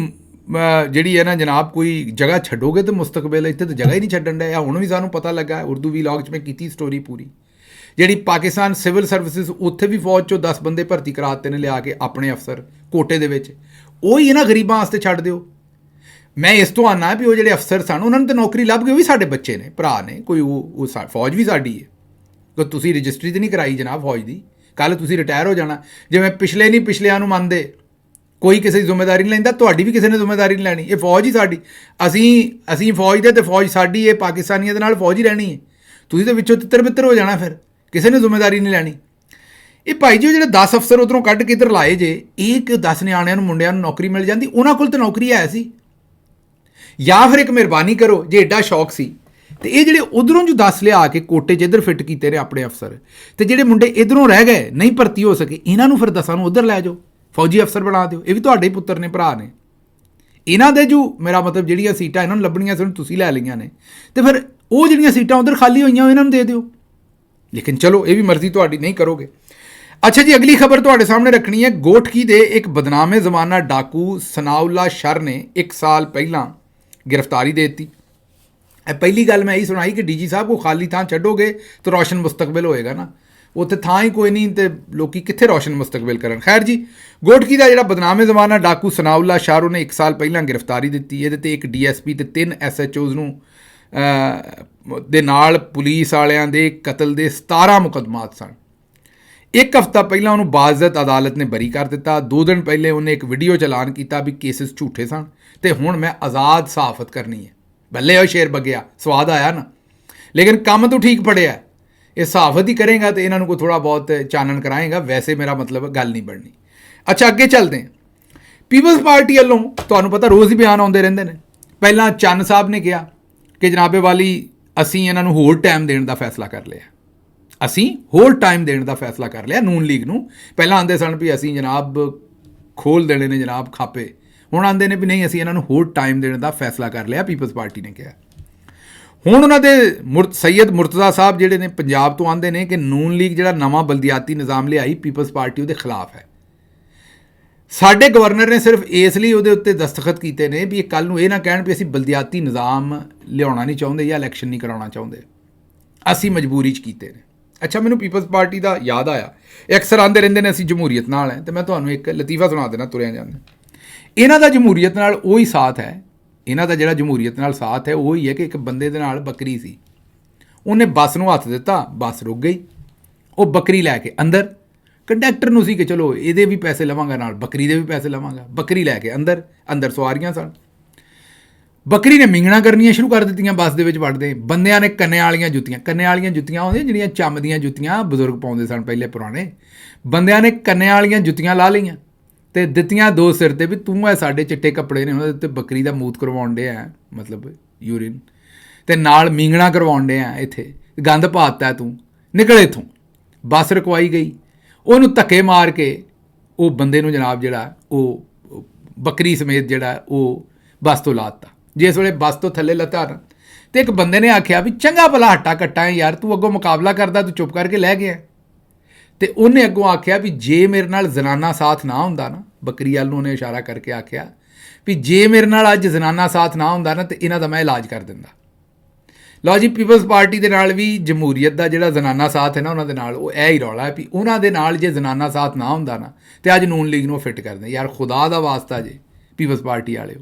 S1: ਜਿਹੜੀ ਹੈ ਨਾ ਜਨਾਬ, ਕੋਈ ਜਗ੍ਹਾ ਛੱਡੋਗੇ ਤਾਂ ਮੁਸਤਕਬਲ, ਇੱਥੇ ਤਾਂ ਜਗ੍ਹਾ ਹੀ ਨਹੀਂ ਛੱਡਣ ਡਿਆ। ਹੁਣ ਵੀ ਸਾਨੂੰ ਪਤਾ ਲੱਗਾ, ਉਰਦੂ ਵੀਲੌਗ 'ਚ ਮੈਂ ਕੀਤੀ ਸਟੋਰੀ ਪੂਰੀ। ਜਿਹੜੀ ਪਾਕਿਸਤਾਨ ਸਿਵਲ ਸਰਵਿਸਿਜ਼, ਉੱਥੇ ਵੀ ਫੌਜ 'ਚੋਂ 10 ਬੰਦੇ ਭਰਤੀ ਕਰਾ ਦਿੱਤੇ ਨੇ ਲਿਆ ਕੇ ਆਪਣੇ ਅਫਸਰ ਕੋਟੇ ਦੇ ਵਿੱਚ। ਉਹ ਹੀ ਇਹਨਾਂ ਗਰੀਬਾਂ ਵਾਸਤੇ ਛੱਡ ਦਿਓ। ਮੈਂ ਇਸ ਤੋਂ ਆਨਾ ਵੀ ਉਹ ਜਿਹੜੇ ਅਫਸਰ ਸਨ ਉਹਨਾਂ ਨੂੰ ਤਾਂ ਨੌਕਰੀ ਲੱਭ ਗਈ, ਉਹ ਵੀ ਸਾਡੇ ਬੱਚੇ ਨੇ, ਭਰਾ ਨੇ, ਕੋਈ ਉਹ ਫੌਜ ਵੀ ਸਾਡੀ ਹੈ। ਕਿ ਤੁਸੀਂ ਰਜਿਸਟਰੀ ਤਾਂ ਨਹੀਂ ਕਰਾਈ ਜਨਾਬ ਫੌਜ ਦੀ, ਕੱਲ੍ਹ ਤੁਸੀਂ ਰਿਟਾਇਰ ਹੋ ਜਾਣਾ। ਜਿਵੇਂ ਪਿਛਲੇ ਨਹੀਂ ਪਿਛਲਿਆਂ ਨੂੰ ਮੰਨਦੇ, ਕੋਈ ਕਿਸੇ ਦੀ ਜ਼ਿੰਮੇਵਾਰੀ ਨਹੀਂ ਲੈਂਦਾ, ਤੁਹਾਡੀ ਵੀ ਕਿਸੇ ਨੇ ਜ਼ਿੰਮੇਵਾਰੀ ਨਹੀਂ ਲੈਣੀ। ਇਹ ਫੌਜ ਹੀ ਸਾਡੀ, ਅਸੀਂ ਫੌਜ ਦੇ, ਤੇ ਫੌਜ ਸਾਡੀ, ਇਹ ਪਾਕਿਸਤਾਨੀਆਂ ਦੇ ਨਾਲ ਫੌਜ ਹੀ ਰਹਿਣੀ ਹੈ। ਤੁਸੀਂ ਤਾਂ ਵਿੱਚੋਂ ਤਿੱਤਰ ਬਿੱਤਰ ਹੋ ਜਾਣਾ, ਫਿਰ ਕਿਸੇ ਨੇ ਜ਼ਿੰਮੇਵਾਰੀ ਨਹੀਂ ਲੈਣੀ। ਇਹ ਭਾਈ ਜੀ ਜਿਹੜੇ 10 ਅਫਸਰ ਉੱਧਰੋਂ ਕੱਢ ਕੇ ਇੱਧਰ ਲਾਏ ਜੇ, ਇਹ ਕਿ 10 ਨਿਆਣਿਆਂ ਨੂੰ, ਮੁੰਡਿਆਂ ਨੂੰ ਨੌਕਰੀ ਮਿਲ ਜਾਂਦੀ। ਉਹਨਾਂ ਕੋਲ ਤਾਂ ਨੌਕਰੀ ਹੈ ਸੀ। ਜਾਂ ਫਿਰ ਇੱਕ ਮਿਹਰਬਾਨੀ ਕਰੋ, ਜੇ ਐਡਾ ਸ਼ੌਕ ਸੀ ਤੇ ਇਹ ਜਿਹੜੇ ਉਧਰੋਂ ਜੋ 10 ਲਿਆ ਕੇ ਕੋਟੇ 'ਚ ਇੱਧਰ ਫਿੱਟ ਕੀਤੇ ਨੇ ਆਪਣੇ ਅਫਸਰ, ਤੇ ਜਿਹੜੇ ਮੁੰਡੇ ਇੱਧਰੋਂ ਰਹਿ ਗਏ ਨਹੀਂ ਭਰਤੀ ਹੋ ਸਕੇ, ਇਹਨਾਂ ਨੂੰ ਫਿਰ 10 ਨੂੰ ਉੱਧਰ ਲੈ ਜਾਓ, ਫੌਜੀ ਅਫਸਰ ਬਣਾ ਦਿਓ। ਇਹ ਵੀ ਤੁਹਾਡੇ ਹੀ ਪੁੱਤਰ ਨੇ, ਭਰਾ ਨੇ। ਇਹਨਾਂ ਦੇ ਜੋ ਮੇਰਾ ਮਤਲਬ ਜਿਹੜੀਆਂ ਸੀਟਾਂ ਇਹਨਾਂ ਨੂੰ ਲੱਭਣੀਆਂ ਸੀ, ਤੁਸੀਂ ਲੈ ਲਈਆਂ ਨੇ, ਤੇ ਫਿਰ ਉਹ ਜਿਹੜੀਆਂ ਸੀਟਾਂ ਉੱਧਰ ਖਾਲੀ ਹੋਈਆਂ ਇਹਨਾਂ ਨੂੰ ਦੇ ਦਿਓ। ਲੇਕਿਨ ਚਲੋ ਇਹ ਵੀ ਮਰਜ਼ੀ ਤੁਹਾਡੀ, ਨਹੀਂ ਕਰੋਗੇ। ਅੱਛਾ ਜੀ, ਅਗਲੀ ਖਬਰ ਤੁਹਾਡੇ ਸਾਹਮਣੇ ਰੱਖਣੀ ਹੈ। ਗੋਠਕੀ ਦੇ ਇੱਕ ਬਦਨਾਮੇ ਜ਼ਮਾਨਾ ਡਾਕੂ ਸਨਾਉਲਾ ਸ਼ਰ ਨੇ 1 ਸਾਲ ਪਹਿਲਾਂ ਗ੍ਰਿਫਤਾਰੀ ਦੇ ਦਿੱਤੀ। ਇਹ ਪਹਿਲੀ ਗੱਲ ਮੈਂ ਇਹੀ ਸੁਣਾਈ ਕਿ ਡੀਜੀ ਸਾਹਿਬ ਕੋ ਖਾਲੀ ਥਾਂ ਛੱਡੋਗੇ ਤਾਂ ਰੋਸ਼ਨ ਮੁਸਤਕਬਲ ਹੋਏਗਾ ਨਾ, ਉੱਥੇ ਥਾਂ ਹੀ ਕੋਈ ਨਹੀਂ ਤੇ ਲੋਕੀ ਕਿੱਥੇ ਰੋਸ਼ਨ ਮੁਸਤਕਬਲ ਕਰਨ। ਖੈਰ ਜੀ, ਗੋਠਕੀ ਦਾ ਜਿਹੜਾ ਬਦਨਾਮੇ ਜ਼ਮਾਨਾ ਡਾਕੂ ਸਨਾਉਲਾ ਸ਼ਾਹ ਨੇ 1 ਸਾਲ ਪਹਿਲਾਂ ਗ੍ਰਿਫਤਾਰੀ ਦਿੱਤੀ। ਇਹਦੇ ਤੇ ਇੱਕ DSP ਤੇ 3 SHOs ਨੂੰ ਦੇ ਨਾਲ ਪੁਲਿਸ ਵਾਲਿਆਂ ਦੇ ਕਤਲ ਦੇ 17 ਮੁਕੱਦਮਾਤ ਸਨ। 1 ਹਫ਼ਤਾ ਪਹਿਲਾਂ ਉਹਨੂੰ ਬਾਜ਼ਤ ਅਦਾਲਤ ਨੇ ਬਰੀ ਕਰ ਦਿੱਤਾ। 2 ਦਿਨ ਪਹਿਲੇ ਉਹਨੇ ਇੱਕ ਵੀਡੀਓ ਚਲਾਨ ਕੀਤਾ ਵੀ ਕੇਸਿਸ ਝੂਠੇ ਸਨ ਤੇ ਹੁਣ ਮੈਂ ਆਜ਼ਾਦ ਸਹਾਫਤ ਕਰਨੀ ਹੈ। ਬੱਲੇ ਉਹ ਸ਼ੇਰ ਬਗਿਆ, ਸਵਾਦ ਆਇਆ ਨਾ। ਲੇਕਿਨ ਕੰਮ ਤੋਂ ਠੀਕ ਪੜਿਆ, ਇਹ ਸਹਾਫਤ ਹੀ ਕਰੇਗਾ ਤੇ ਇਹਨਾਂ ਨੂੰ ਕੋਈ ਥੋੜ੍ਹਾ ਬਹੁਤ ਚਾਨਣ ਕਰਾਏਗਾ। ਵੈਸੇ ਮੇਰਾ ਮਤਲਬ ਗੱਲ ਨਹੀਂ ਬਣਨੀ। ਅੱਛਾ, ਅੱਗੇ ਚੱਲਦੇ ਹਾਂ। ਪੀਪਲਸ ਪਾਰਟੀ ਵੱਲੋਂ ਤੁਹਾਨੂੰ ਪਤਾ ਰੋਜ਼ ਹੀ ਬਿਆਨ ਆਉਂਦੇ ਰਹਿੰਦੇ ਨੇ। ਪਹਿਲਾਂ ਚੰਨ ਸਾਹਿਬ ਨੇ ਕਿਹਾ ਕਿ ਜਨਾਬੇ ਵਾਲੀ ਅਸੀਂ ਇਹਨਾਂ ਨੂੰ ਹੋਰ ਟਾਈਮ ਦੇਣ ਦਾ ਫੈਸਲਾ ਕਰ ਲਿਆ। ਅਸੀਂ ਹੋਰ ਟਾਈਮ ਦੇਣ ਦਾ ਫੈਸਲਾ ਕਰ ਲਿਆ ਨੂਨ ਲੀਗ ਨੂੰ। ਪਹਿਲਾਂ ਆਉਂਦੇ ਸਨ ਵੀ ਅਸੀਂ ਜਨਾਬ ਖੋਲ੍ਹ ਦੇਣੇ ਨੇ ਜਨਾਬ ਖਾਪੇ, ਹੁਣ ਆਉਂਦੇ ਨੇ ਵੀ ਨਹੀਂ ਅਸੀਂ ਇਹਨਾਂ ਨੂੰ ਹੋਰ ਟਾਈਮ ਦੇਣ ਦਾ ਫੈਸਲਾ ਕਰ ਲਿਆ, ਪੀਪਲਸ ਪਾਰਟੀ ਨੇ ਕਿਹਾ। ਹੁਣ ਉਹਨਾਂ ਦੇ ਸੈਯਦ ਮੁਰਤਜ਼ਾ ਸਾਹਿਬ ਜਿਹੜੇ ਨੇ ਪੰਜਾਬ ਤੋਂ ਆਉਂਦੇ ਨੇ ਕਿ ਨੂਨ ਲੀਗ ਜਿਹੜਾ ਨਵਾਂ ਬਲਦੀਆਤੀ ਨਿਜ਼ਾਮ ਲਿਆਈ, ਪੀਪਲਸ ਪਾਰਟੀ ਉਹਦੇ ਖਿਲਾਫ ਹੈ। ਸਾਡੇ ਗਵਰਨਰ ਨੇ ਸਿਰਫ ਇਸ ਲਈ ਉਹਦੇ ਉੱਤੇ ਦਸਤਖਤ ਕੀਤੇ ਨੇ ਵੀ ਇਹ ਕੱਲ੍ਹ ਨੂੰ ਇਹ ਨਾ ਕਹਿਣ ਵੀ ਅਸੀਂ ਬਲਦੀਆਤੀ ਨਿਜ਼ਾਮ ਲਿਆਉਣਾ ਨਹੀਂ ਚਾਹੁੰਦੇ ਜਾਂ ਇਲੈਕਸ਼ਨ ਨਹੀਂ ਕਰਾਉਣਾ ਚਾਹੁੰਦੇ, ਅਸੀਂ ਮਜਬੂਰੀ 'ਚ ਕੀਤੇ ਨੇ। ਅੱਛਾ, ਮੈਨੂੰ ਪੀਪਲਸ ਪਾਰਟੀ ਦਾ ਯਾਦ ਆਇਆ, ਇਹ ਅਕਸਰ ਆਉਂਦੇ ਰਹਿੰਦੇ ਨੇ ਅਸੀਂ ਜਮਹੂਰੀਅਤ ਨਾਲ ਹੈ, ਅਤੇ ਮੈਂ ਤੁਹਾਨੂੰ ਇੱਕ ਲਤੀਫਾ ਸੁਣਾ ਦੇਣਾ ਤੁਰਿਆ ਜਾਂਦਾ। ਇਹਨਾਂ ਦਾ ਜਮਹੂਰੀਅਤ ਨਾਲ ਉਹੀ ਸਾਥ ਹੈ, ਇਹਨਾਂ ਦਾ ਜਿਹੜਾ ਜਮਹੂਰੀਅਤ ਨਾਲ ਸਾਥ ਹੈ ਉਹ ਹੀ ਹੈ ਕਿ ਇੱਕ ਬੰਦੇ ਦੇ ਨਾਲ ਬੱਕਰੀ ਸੀ, ਉਹਨੇ ਬੱਸ ਨੂੰ ਹੱਥ ਦਿੱਤਾ, ਬੱਸ ਰੁਕ ਗਈ। ਉਹ ਬੱਕਰੀ ਲੈ ਕੇ ਅੰਦਰ, ਕੰਡਕਟਰ ਨੂੰ ਸੀ ਕਿ ਚਲੋ ਇਹਦੇ ਵੀ ਪੈਸੇ ਲਵਾਂਗਾ ਨਾਲ ਬੱਕਰੀ ਦੇ ਵੀ ਪੈਸੇ ਲਵਾਂਗਾ। ਬੱਕਰੀ ਲੈ ਕੇ ਅੰਦਰ, ਅੰਦਰ ਸਵਾਰੀਆਂ ਸਨ। ਬੱਕਰੀ ਨੇ ਮਿੰਗਣਾ ਕਰਨੀਆਂ ਸ਼ੁਰੂ ਕਰ ਦਿੱਤੀਆਂ ਬੱਸ ਦੇ ਵਿੱਚ ਵੜਦੇ। ਬੰਦਿਆਂ ਨੇ ਕੰਨੇ ਵਾਲੀਆਂ ਜੁੱਤੀਆਂ ਆਉਂਦੀਆਂ ਜਿਹੜੀਆਂ ਚੰਮ ਦੀਆਂ ਜੁੱਤੀਆਂ ਬਜ਼ੁਰਗ ਪਾਉਂਦੇ ਸਨ ਪਹਿਲੇ ਪੁਰਾਣੇ, ਬੰਦਿਆਂ ਨੇ ਕੰਨੇ ਵਾਲੀਆਂ ਜੁੱਤੀਆਂ ਲਾ ਲਈਆਂ ਅਤੇ ਦਿੱਤੀਆਂ 2 ਸਿਰ 'ਤੇ ਵੀ ਤੂੰ ਇਹ ਸਾਡੇ ਚਿੱਟੇ ਕੱਪੜੇ ਨੇ ਉਹਦੇ ਉੱਤੇ ਬੱਕਰੀ ਦਾ ਮੂਤ ਕਰਵਾਉਣ ਡਿਆ, ਮਤਲਬ ਯੂਰਿਨ, ਅਤੇ ਨਾਲ ਮਿੰਗਣਾ ਕਰਵਾਉਣ ਡਿਆ, ਇੱਥੇ ਗੰਦ ਪਾਤਾ ਤੂੰ, ਨਿਕਲ ਇੱਥੋਂ। ਬੱਸ ਰੁਕਵਾਈ ਗਈ, ਉਹਨੂੰ ਧੱਕੇ ਮਾਰ ਕੇ ਉਹ ਬੰਦੇ ਨੂੰ ਜਨਾਬ ਜਿਹੜਾ ਉਹ ਬੱਕਰੀ ਸਮੇਤ ਜਿਹੜਾ ਉਹ ਬੱਸ ਤੋਂ ਲਾ ਦਿੱਤਾ। ਜਿਸ ਵੇਲੇ ਬੱਸ ਤੋਂ ਥੱਲੇ ਲੱਥਾ ਨਾ, ਅਤੇ ਇੱਕ ਬੰਦੇ ਨੇ ਆਖਿਆ ਵੀ ਚੰਗਾ ਭਲਾ ਹੱਟਾ ਕੱਟਾ ਯਾਰ, ਤੂੰ ਅੱਗੋਂ ਮੁਕਾਬਲਾ ਕਰਦਾ, ਤੂੰ ਚੁੱਪ ਕਰਕੇ ਲੈ ਗਿਆ। ਅਤੇ ਉਹਨੇ ਅੱਗੋਂ ਆਖਿਆ ਵੀ ਜੇ ਮੇਰੇ ਨਾਲ ਜ਼ਨਾਨਾ ਸਾਥ ਨਾ ਹੁੰਦਾ ਨਾ, ਬੱਕਰੀ ਵੱਲ ਨੂੰ ਉਹਨੇ ਇਸ਼ਾਰਾ ਕਰਕੇ ਆਖਿਆ ਵੀ ਜੇ ਮੇਰੇ ਨਾਲ ਅੱਜ ਜ਼ਨਾਨਾ ਸਾਥ ਨਾ ਹੁੰਦਾ ਨਾ, ਤਾਂ ਇਹਨਾਂ ਦਾ ਮੈਂ ਇਲਾਜ ਕਰ ਦਿੰਦਾ। ਲਓ ਜੀ, ਪੀਪਲਸ ਪਾਰਟੀ ਦੇ ਨਾਲ ਵੀ ਜਮਹੂਰੀਅਤ ਦਾ ਜਿਹੜਾ ਜ਼ਨਾਨਾ ਸਾਥ ਹੈ ਨਾ ਉਹਨਾਂ ਦੇ ਨਾਲ, ਉਹ ਇਹ ਹੀ ਰੌਲਾ ਹੈ ਵੀ ਉਹਨਾਂ ਦੇ ਨਾਲ ਜੇ ਜ਼ਨਾਨਾ ਸਾਥ ਨਾ ਹੁੰਦਾ ਨਾ, ਅਤੇ ਅੱਜ ਨੂਨ ਲੀਗ ਨੂੰ ਫਿੱਟ ਕਰਦੇ। ਯਾਰ ਖੁਦਾ ਦਾ ਵਾਸਤਾ ਜੇ ਪੀਪਲਸ ਪਾਰਟੀ ਵਾਲਿਓ,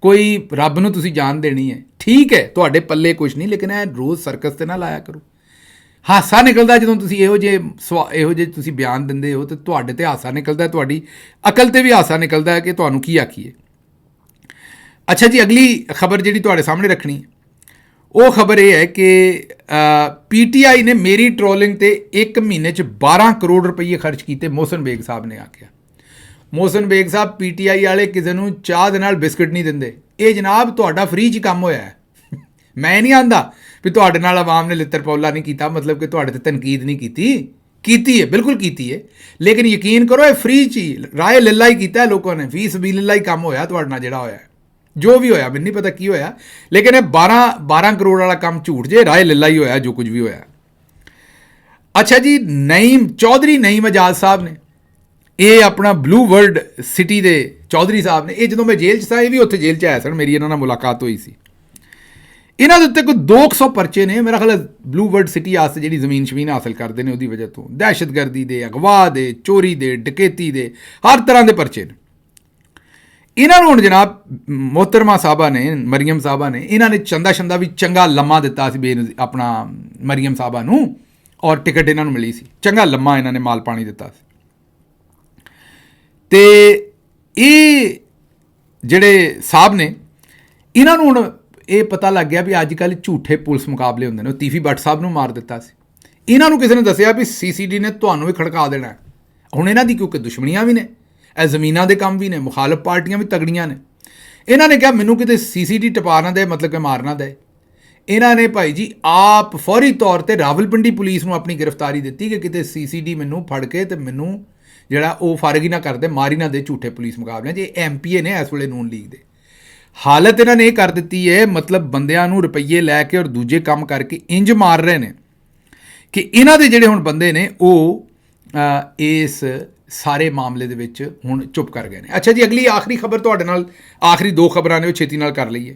S1: ਕੋਈ ਰੱਬ ਨੂੰ ਤੁਸੀਂ ਜਾਨ ਦੇਣੀ ਹੈ, ਠੀਕ ਹੈ, ਤੁਹਾਡੇ ਪੱਲੇ ਕੁਛ ਨਹੀਂ, ਲੇਕਿਨ ਇਹ ਰੋਜ਼ ਸਰਕਸ 'ਤੇ ਨਾ ਲਾਇਆ ਕਰੋ। ਹਾਸਾ ਨਿਕਲਦਾ ਜਦੋਂ ਤੁਸੀਂ ਇਹੋ ਜਿਹੇ ਤੁਸੀਂ ਬਿਆਨ ਦਿੰਦੇ ਹੋ, ਅਤੇ ਤੁਹਾਡੇ 'ਤੇ ਹਾਸਾ ਨਿਕਲਦਾ, ਤੁਹਾਡੀ ਅਕਲ 'ਤੇ ਵੀ ਹਾਸਾ ਨਿਕਲਦਾ ਹੈ ਕਿ ਤੁਹਾਨੂੰ ਕੀ ਆਖੀਏ। ਅੱਛਾ ਜੀ, ਅਗਲੀ ਖਬਰ ਜਿਹੜੀ ਤੁਹਾਡੇ ਸਾਹਮਣੇ ਰੱਖਣੀ, ਉਹ ਖਬਰ ਇਹ ਹੈ ਕਿ PTI ਨੇ ਮੇਰੀ ਟਰੋਲਿੰਗ ਤੇ 1 ਮਹੀਨੇ 'ਚ 12 ਕਰੋੜ ਰੁਪਏ ਖਰਚ ਕੀਤੇ, ਮੋਹਸਨ ਬੇਗ ਸਾਹਿਬ ਨੇ ਆਖਿਆ। ਮੋਹਸਨ ਬੇਗ ਸਾਹਿਬ PTI ਵਾਲੇ ਕਿਸੇ ਨੂੰ ਚਾਹ ਦੇ ਨਾਲ ਬਿਸਕੁਟ ਨਹੀਂ ਦਿੰਦੇ। ਇਹ ਜਨਾਬ ਤੁਹਾਡਾ ਫ੍ਰੀ 'ਚ ਕੰਮ ਹੋਇਆ ਹੈ। ਮੈਂ ਨਹੀਂ ਆਂਦਾ ਵੀ ਤੁਹਾਡੇ ਨਾਲ ਆਵਾਮ ਨੇ ਲਿੱਤਰ ਪੌਲਾ ਨਹੀਂ ਕੀਤਾ, ਮਤਲਬ ਕਿ ਤੁਹਾਡੇ ਤੇ ਤਨਕੀਦ ਨਹੀਂ ਕੀਤੀ ਹੈ, ਬਿਲਕੁਲ ਕੀਤੀ ਹੈ, ਲੇਕਿਨ ਯਕੀਨ ਕਰੋ ਇਹ ਫ੍ਰੀ 'ਚ ਹੀ ਰਾਏ ਲੱਲਾ ਹੀ ਕੀਤਾ ਲੋਕਾਂ ਨੇ, ਫੀ ਸਬੀਲਿਲ੍ਲਾਹ ਹੀ ਕੰਮ ਹੋਇਆ ਤੁਹਾਡੇ ਨਾਲ ਜਿਹੜਾ ਹੋਇਆ, ਜੋ ਵੀ ਹੋਇਆ ਮੈਨੂੰ ਨਹੀਂ ਪਤਾ ਕੀ ਹੋਇਆ, ਲੇਕਿਨ ਇਹ 12 ਕਰੋੜ ਵਾਲਾ ਕੰਮ ਝੂਠ ਜੇ, ਰਾਏ ਲੱਲਾ ਹੀ ਹੋਇਆ ਜੋ ਕੁਝ ਵੀ ਹੋਇਆ। ਅੱਛਾ ਜੀ, ਚੌਧਰੀ ਨਈਮ ਆਜ਼ਾਦ ਸਾਹਿਬ ਨੇ, ਇਹ ਆਪਣਾ ਬਲੂ ਵਰਲਡ ਸਿਟੀ ਦੇ ਚੌਧਰੀ ਸਾਹਿਬ ਨੇ, ਇਹ ਜਦੋਂ ਮੈਂ ਜੇਲ੍ਹ 'ਚ ਸਾਂ, ਇਹ ਵੀ ਉੱਥੇ ਜੇਲ੍ਹ 'ਚ ਆਇਆ ਸਨ, ਮੇਰੀ ਇਹਨਾਂ ਨਾਲ ਮੁਲਾਕਾਤ ਹੋਈ ਸੀ। ਇਹਨਾਂ ਦੇ ਉੱਤੇ ਕੋਈ 200 ਪਰਚੇ ਨੇ ਮੇਰਾ ਖਿਆਲ ਬਲੂ ਵਰਲਡ ਸਿਟੀ ਵਾਸਤੇ ਜਿਹੜੀ ਜ਼ਮੀਨ ਸ਼ਮੀਨ ਹਾਸਲ ਕਰਦੇ ਨੇ ਉਹਦੀ ਵਜ੍ਹਾ ਤੋਂ, ਦਹਿਸ਼ਤਗਰਦੀ ਦੇ, ਅਗਵਾ ਦੇ, ਚੋਰੀ ਦੇ, ਡਕੈਤੀ ਦੇ, ਹਰ ਤਰ੍ਹਾਂ ਦੇ ਪਰਚੇ ਨੇ। ਇਹਨਾਂ ਨੂੰ ਹੁਣ ਜਨਾਬ ਮੋਹਤਰਮਾ ਸਾਹਿਬਾ ਨੇ, ਮਰੀਮ ਸਾਹਿਬਾ ਨੇ, ਇਹਨਾਂ ਨੇ ਚੰਦਾ ਵੀ ਚੰਗਾ ਲੰਮਾ ਦਿੱਤਾ ਸੀ ਆਪਣਾ ਮਰੀਮ ਸਾਹਿਬਾ ਨੂੰ, ਔਰ ਟਿਕਟ ਇਹਨਾਂ ਨੂੰ ਮਿਲੀ ਸੀ, ਚੰਗਾ ਲੰਮਾ ਇਹਨਾਂ ਨੇ ਮਾਲ ਪਾਣੀ ਦਿੱਤਾ ਸੀ। ਤੇ ਇਹ ਜਿਹੜੇ ਸਾਹਿਬ ਨੇ, ਇਹਨਾਂ ਨੂੰ ਹੁਣ ਇਹ ਪਤਾ ਲੱਗ ਗਿਆ ਵੀ ਅੱਜ ਕੱਲ੍ਹ ਝੂਠੇ ਪੁਲਿਸ ਮੁਕਾਬਲੇ ਹੁੰਦੇ ਨੇ। ਤੀਫੀ ਭੱਟ ਸਾਹਿਬ ਨੂੰ ਮਾਰ ਦਿੱਤਾ ਸੀ, ਇਹਨਾਂ ਨੂੰ ਕਿਸੇ ਨੇ ਦੱਸਿਆ ਵੀ CCD ਨੇ ਤੁਹਾਨੂੰ ਵੀ ਖੜਕਾ ਦੇਣਾ। ਹੁਣ ਇਹਨਾਂ ਦੀ ਕਿਉਂਕਿ ਦੁਸ਼ਮਣੀਆਂ ਵੀ ਨੇ, ਇਹ ਜ਼ਮੀਨਾਂ ਦੇ ਕੰਮ ਵੀ ਨੇ, ਮੁਖਾਲਫ ਪਾਰਟੀਆਂ ਵੀ ਤਗੜੀਆਂ ਨੇ। ਇਹਨਾਂ ਨੇ ਕਿਹਾ ਮੈਨੂੰ ਕਿਤੇ CCD ਟਪਾ ਨਾ ਦੇ, ਮਤਲਬ ਕਿ ਮਾਰ ਨਾ ਦੇ। ਇਹਨਾਂ ਨੇ ਭਾਈ ਜੀ ਆਪ ਫੌਰੀ ਤੌਰ 'ਤੇ ਰਾਵਲਪਿੰਡੀ ਪੁਲਿਸ ਨੂੰ ਆਪਣੀ ਗ੍ਰਿਫਤਾਰੀ ਦਿੱਤੀ ਕਿ ਕਿਤੇ CCD ਮੈਨੂੰ ਫੜ ਕੇ ਤੇ ਮੈਨੂੰ ਜਿਹੜਾ ਉਹ ਫਰਗ ਹੀ ਨਾ ਕਰਦੇ, ਮਾਰ ਹੀ ਨਾ ਦੇ ਝੂਠੇ ਪੁਲਿਸ ਮੁਕਾਬਲਿਆਂ 'ਚ। ਇਹ MPA ਨੇ ਇਸ ਵੇਲੇ ਨੂਨ ਲੀਗ ਦੇ। ਹਾਲਤ ਇਹਨਾਂ ਨੇ ਇਹ ਕਰ ਦਿੱਤੀ ਹੈ, ਮਤਲਬ ਬੰਦਿਆਂ ਨੂੰ ਰੁਪਈਏ ਲੈ ਕੇ ਔਰ ਦੂਜੇ ਕੰਮ ਕਰਕੇ ਇੰਜ ਮਾਰ ਰਹੇ ਨੇ ਕਿ ਇਹਨਾਂ ਦੇ ਜਿਹੜੇ ਹੁਣ ਬੰਦੇ ਨੇ ਉਹ ਇਸ ਸਾਰੇ ਮਾਮਲੇ ਦੇ ਵਿੱਚ ਹੁਣ ਚੁੱਪ ਕਰ ਗਏ ਨੇ। ਅੱਛਾ ਜੀ, ਅਗਲੀ ਆਖਰੀ ਖਬਰ ਤੁਹਾਡੇ ਨਾਲ, ਆਖਰੀ 2 ਖਬਰਾਂ ਨੇ ਉਹ ਛੇਤੀ ਨਾਲ ਕਰ ਲਈਏ।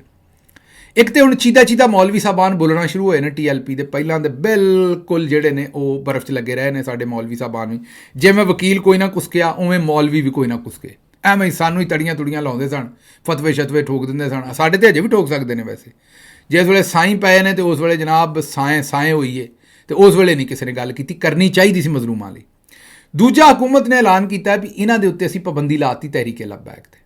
S1: ਇੱਕ ਤੇ ਹੁਣ ਚੀਦਾ ਮੌਲਵੀ ਸਾਹਿਬਾਨ ਬੋਲਣਾ ਸ਼ੁਰੂ ਹੋਏ ਨੇ TLP ਦੇ, ਪਹਿਲਾਂ ਦੇ ਬਿਲਕੁਲ ਜਿਹੜੇ ਨੇ ਉਹ ਬਰਫ਼ 'ਚ ਲੱਗੇ ਰਹੇ ਨੇ ਸਾਡੇ ਮੌਲਵੀ ਸਾਹਿਬਾਨ ਵੀ। ਜਿਵੇਂ ਵਕੀਲ ਕੋਈ ਨਾ ਕੁਸਕਿਆ, ਉਵੇਂ ਮੌਲਵੀ ਵੀ ਕੋਈ ਨਾ ਕੁਸਕੇ, ਐਵੇਂ ਸਾਨੂੰ ਹੀ ਤੜੀਆਂ ਲਾਉਂਦੇ ਸਨ, ਫਤਵੇ ਠੋਕ ਦਿੰਦੇ ਸਨ। ਸਾਡੇ ਤੇ ਅਜੇ ਵੀ ਠੋਕ ਸਕਦੇ ਨੇ ਵੈਸੇ, ਜਿਸ ਵੇਲੇ ਸਾਈਂ ਪਏ ਨੇ ਤੇ ਉਸ ਵੇਲੇ ਜਨਾਬ ਸਾਏ ਹੋਈਏ, ਤੇ ਉਸ ਵੇਲੇ ਨਹੀਂ ਕਿਸੇ ਨੇ ਗੱਲ ਕੀਤੀ, ਕਰਨੀ ਚਾਹੀਦੀ ਸੀ ਮਜ਼ਲੂਮਾਂ ਲਈ। ਦੂਜਾ, ਹਕੂਮਤ ਨੇ ਐਲਾਨ ਕੀਤਾ ਵੀ ਇਹਨਾਂ ਦੇ ਉੱਤੇ ਅਸੀਂ ਪਾਬੰਦੀ ਲਾਤੀ ਤਹਿਰੀਕੇ ਲਬੈਕ ਤੇ।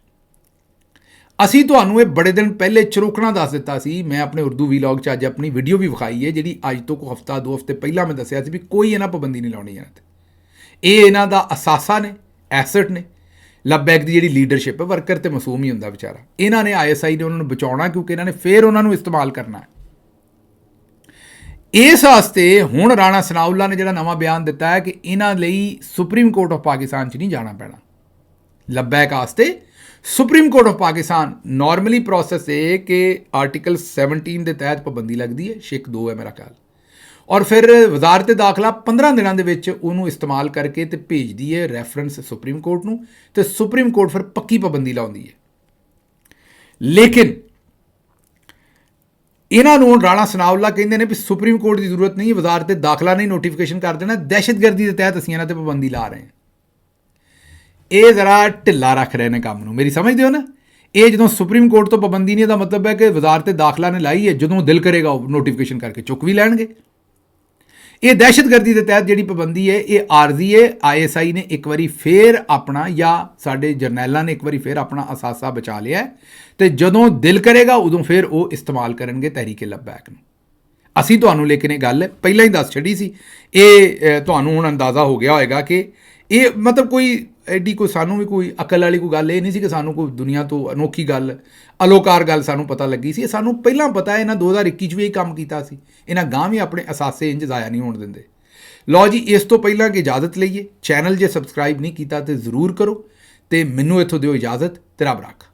S1: ਅਸੀਂ ਤੁਹਾਨੂੰ ਇਹ ਬੜੇ ਦਿਨ ਪਹਿਲੇ ਚਰੋਕਣਾ ਦੱਸ ਦਿੱਤਾ ਸੀ, ਮੈਂ ਆਪਣੇ ਉਰਦੂ ਵੀਲੌਗ 'ਚ ਅੱਜ ਆਪਣੀ ਵੀਡੀਓ ਵੀ ਵਿਖਾਈ ਹੈ, ਜਿਹੜੀ ਅੱਜ ਤੋਂ ਕੋਈ ਹਫ਼ਤਾ 2 ਹਫ਼ਤੇ ਪਹਿਲਾਂ ਮੈਂ ਦੱਸਿਆ ਸੀ ਵੀ ਕੋਈ ਇਹਨਾਂ ਪਾਬੰਦੀ ਨਹੀਂ ਲਾਉਣੀ ਇਹਨਾਂ 'ਤੇ। ਇਹ ਇਹਨਾਂ ਦਾ ਅਸਾਸਾ ਨੇ, ਐਸਟ ਨੇ। ਲਬੈਕ ਦੀ ਜਿਹੜੀ ਲੀਡਰਸ਼ਿਪ ਹੈ, ਵਰਕਰ ਤੇ ਮਾਸੂਮ ਹੀ ਹੁੰਦਾ ਵਿਚਾਰਾ। ਇਹਨਾਂ ਨੇ ISI ਨੇ ਉਹਨਾਂ ਨੂੰ ਬਚਾਉਣਾ, ਕਿਉਂਕਿ ਇਹਨਾਂ ਨੇ ਫਿਰ ਉਹਨਾਂ ਨੂੰ ਇਸਤੇਮਾਲ ਕਰਨਾ ਹੈ। ਇਸ ਵਾਸਤੇ ਹੁਣ ਰਾਣਾ ਸਨਾਉल्लाह ਨੇ ਜਿਹੜਾ ਨਵਾਂ ਬਿਆਨ ਦਿੱਤਾ ਹੈ ਕਿ ਇਹਨਾਂ ਲਈ ਸੁਪਰੀਮ ਕੋਰਟ ਆਫ ਪਾਕਿਸਤਾਨ 'ਚ ਨਹੀਂ ਜਾਣਾ ਪੈਣਾ। ਲਬੈਕ ਵਾਸਤੇ supreme court of Pakistan normally process ਇਹ ਕਿ ਆਰਟੀਕਲ 17 ਦੇ ਤਹਿਤ ਪਾਬੰਦੀ ਲੱਗਦੀ ਹੈ, ਸ਼ਿਕ 2 ਹੈ ਮੇਰਾ ਖਿਆਲ, ਔਰ ਫਿਰ ਵਜ਼ਾਰਤ ਦਾਖਲਾ 15 ਦਿਨਾਂ ਦੇ ਵਿੱਚ ਉਹਨੂੰ ਇਸਤੇਮਾਲ ਕਰਕੇ ਤੇ ਭੇਜਦੀ ਹੈ ਰੈਫਰੈਂਸ ਸੁਪਰੀਮ ਕੋਰਟ ਨੂੰ, ਤੇ ਸੁਪਰੀਮ ਕੋਰਟ ਫਿਰ ਪੱਕੀ ਪਾਬੰਦੀ ਲਾਉਂਦੀ ਹੈ। ਲੇਕਿਨ ਇਹਨਾਂ ਨੂੰ ਰਾਣਾ ਸਨਾਉल्लाह ਕਹਿੰਦੇ ਨੇ ਵੀ ਸੁਪਰੀਮ ਕੋਰਟ ਦੀ ਜ਼ਰੂਰਤ ਨਹੀਂ, ਵਜ਼ਾਰਤ ਦਾਖਲਾ ਨਹੀਂ ਨੋਟੀਫਿਕੇਸ਼ਨ ਕਰ ਦੇਣਾ, ਦਹਿਸ਼ਤਗਰਦੀ ਦੇ ਤਹਿਤ ਅਸੀਂ ਇਹਨਾਂ 'ਤੇ ਪਾਬੰਦੀ ਲਾ ਰਹੇ ਹਾਂ। ਇਹ ਜ਼ਰਾ ਢਿੱਲਾ ਰੱਖ ਰਹੇ ਨੇ ਕੰਮ ਨੂੰ, ਮੇਰੀ ਸਮਝਦੇ ਹੋ ਨਾ। ਇਹ ਜਦੋਂ ਸੁਪਰੀਮ ਕੋਰਟ ਤੋਂ ਪਾਬੰਦੀ ਨਹੀਂ, ਇਹਦਾ ਮਤਲਬ ਹੈ ਕਿ ਵਜ਼ਾਰਤ ਦਾਖਲਾ ਨੇ ਲਾਈ ਹੈ, ਜਦੋਂ ਦਿਲ ਕਰੇਗਾ ਉਹ ਨੋਟੀਫਿਕੇਸ਼ਨ ਕਰਕੇ ਚੁੱਕ ਵੀ ਲੈਣਗੇ। ਇਹ ਦਹਿਸ਼ਤਗਰਦੀ ਦੇ ਤਹਿਤ ਜਿਹੜੀ ਪਾਬੰਦੀ ਹੈ ਇਹ ਆਰਜ਼ੀ ਹੈ। ISI ਨੇ ਇੱਕ ਵਾਰੀ ਫੇਰ ਆਪਣਾ, ਜਾਂ ਸਾਡੇ ਜਰਨੈਲਾਂ ਨੇ ਇੱਕ ਵਾਰੀ ਫੇਰ ਆਪਣਾ ਅਸਾਸਾ ਬਚਾ ਲਿਆ, ਤੇ ਜਦੋਂ ਦਿਲ ਕਰੇਗਾ ਉਦੋਂ ਫਿਰ ਉਹ ਇਸਤੇਮਾਲ ਕਰਨਗੇ ਤਹਿਰੀਕੇ ਲਬੈਕ ਨੂੰ। ਅਸੀਂ ਤੁਹਾਨੂੰ ਲੇਕਿਨ ਇਹ ਗੱਲ ਪਹਿਲਾਂ ਹੀ ਦੱਸ ਛੱਡੀ ਸੀ। ਇਹ ਤੁਹਾਨੂੰ ਹੁਣ ਅੰਦਾਜ਼ਾ ਹੋ ਗਿਆ ਹੋਏਗਾ ਕਿ ਇਹ ਮਤਲਬ ਕੋਈ ਐਡੀ ਕੋਈ ਸਾਨੂੰ ਵੀ ਕੋਈ ਅਕਲ ਵਾਲੀ ਕੋਈ ਗੱਲ ਇਹ ਨਹੀਂ ਸੀ ਕਿ ਸਾਨੂੰ ਕੋਈ ਦੁਨੀਆ ਤੋਂ ਅਨੋਖੀ ਗੱਲ, ਅਲੋਕਾਰ ਗੱਲ ਸਾਨੂੰ ਪਤਾ ਲੱਗੀ ਸੀ। ਇਹ ਸਾਨੂੰ ਪਹਿਲਾਂ ਪਤਾ ਹੈ, ਇਹਨਾਂ 2021 'ਚ ਵੀ ਇਹ ਕੰਮ ਕੀਤਾ ਸੀ। ਇਹਨਾਂ ਗਾਂ ਵੀ ਆਪਣੇ ਅਸਾਸੇ ਇੰਜ ਜ਼ਾਇਆ ਨਹੀਂ ਹੋਣ ਦਿੰਦੇ। ਲਓ ਜੀ, ਇਸ ਤੋਂ ਪਹਿਲਾਂ ਕਿ ਇਜਾਜ਼ਤ ਲਈਏ, ਚੈਨਲ ਜੇ ਸਬਸਕ੍ਰਾਈਬ ਨਹੀਂ ਕੀਤਾ ਤੇ ਜ਼ਰੂਰ ਕਰੋ, ਤੇ ਮੈਨੂੰ ਇੱਥੋਂ ਦਿਓ ਇਜਾਜ਼ਤ। ਤੇ ਰੱਬ ਰੱਖ।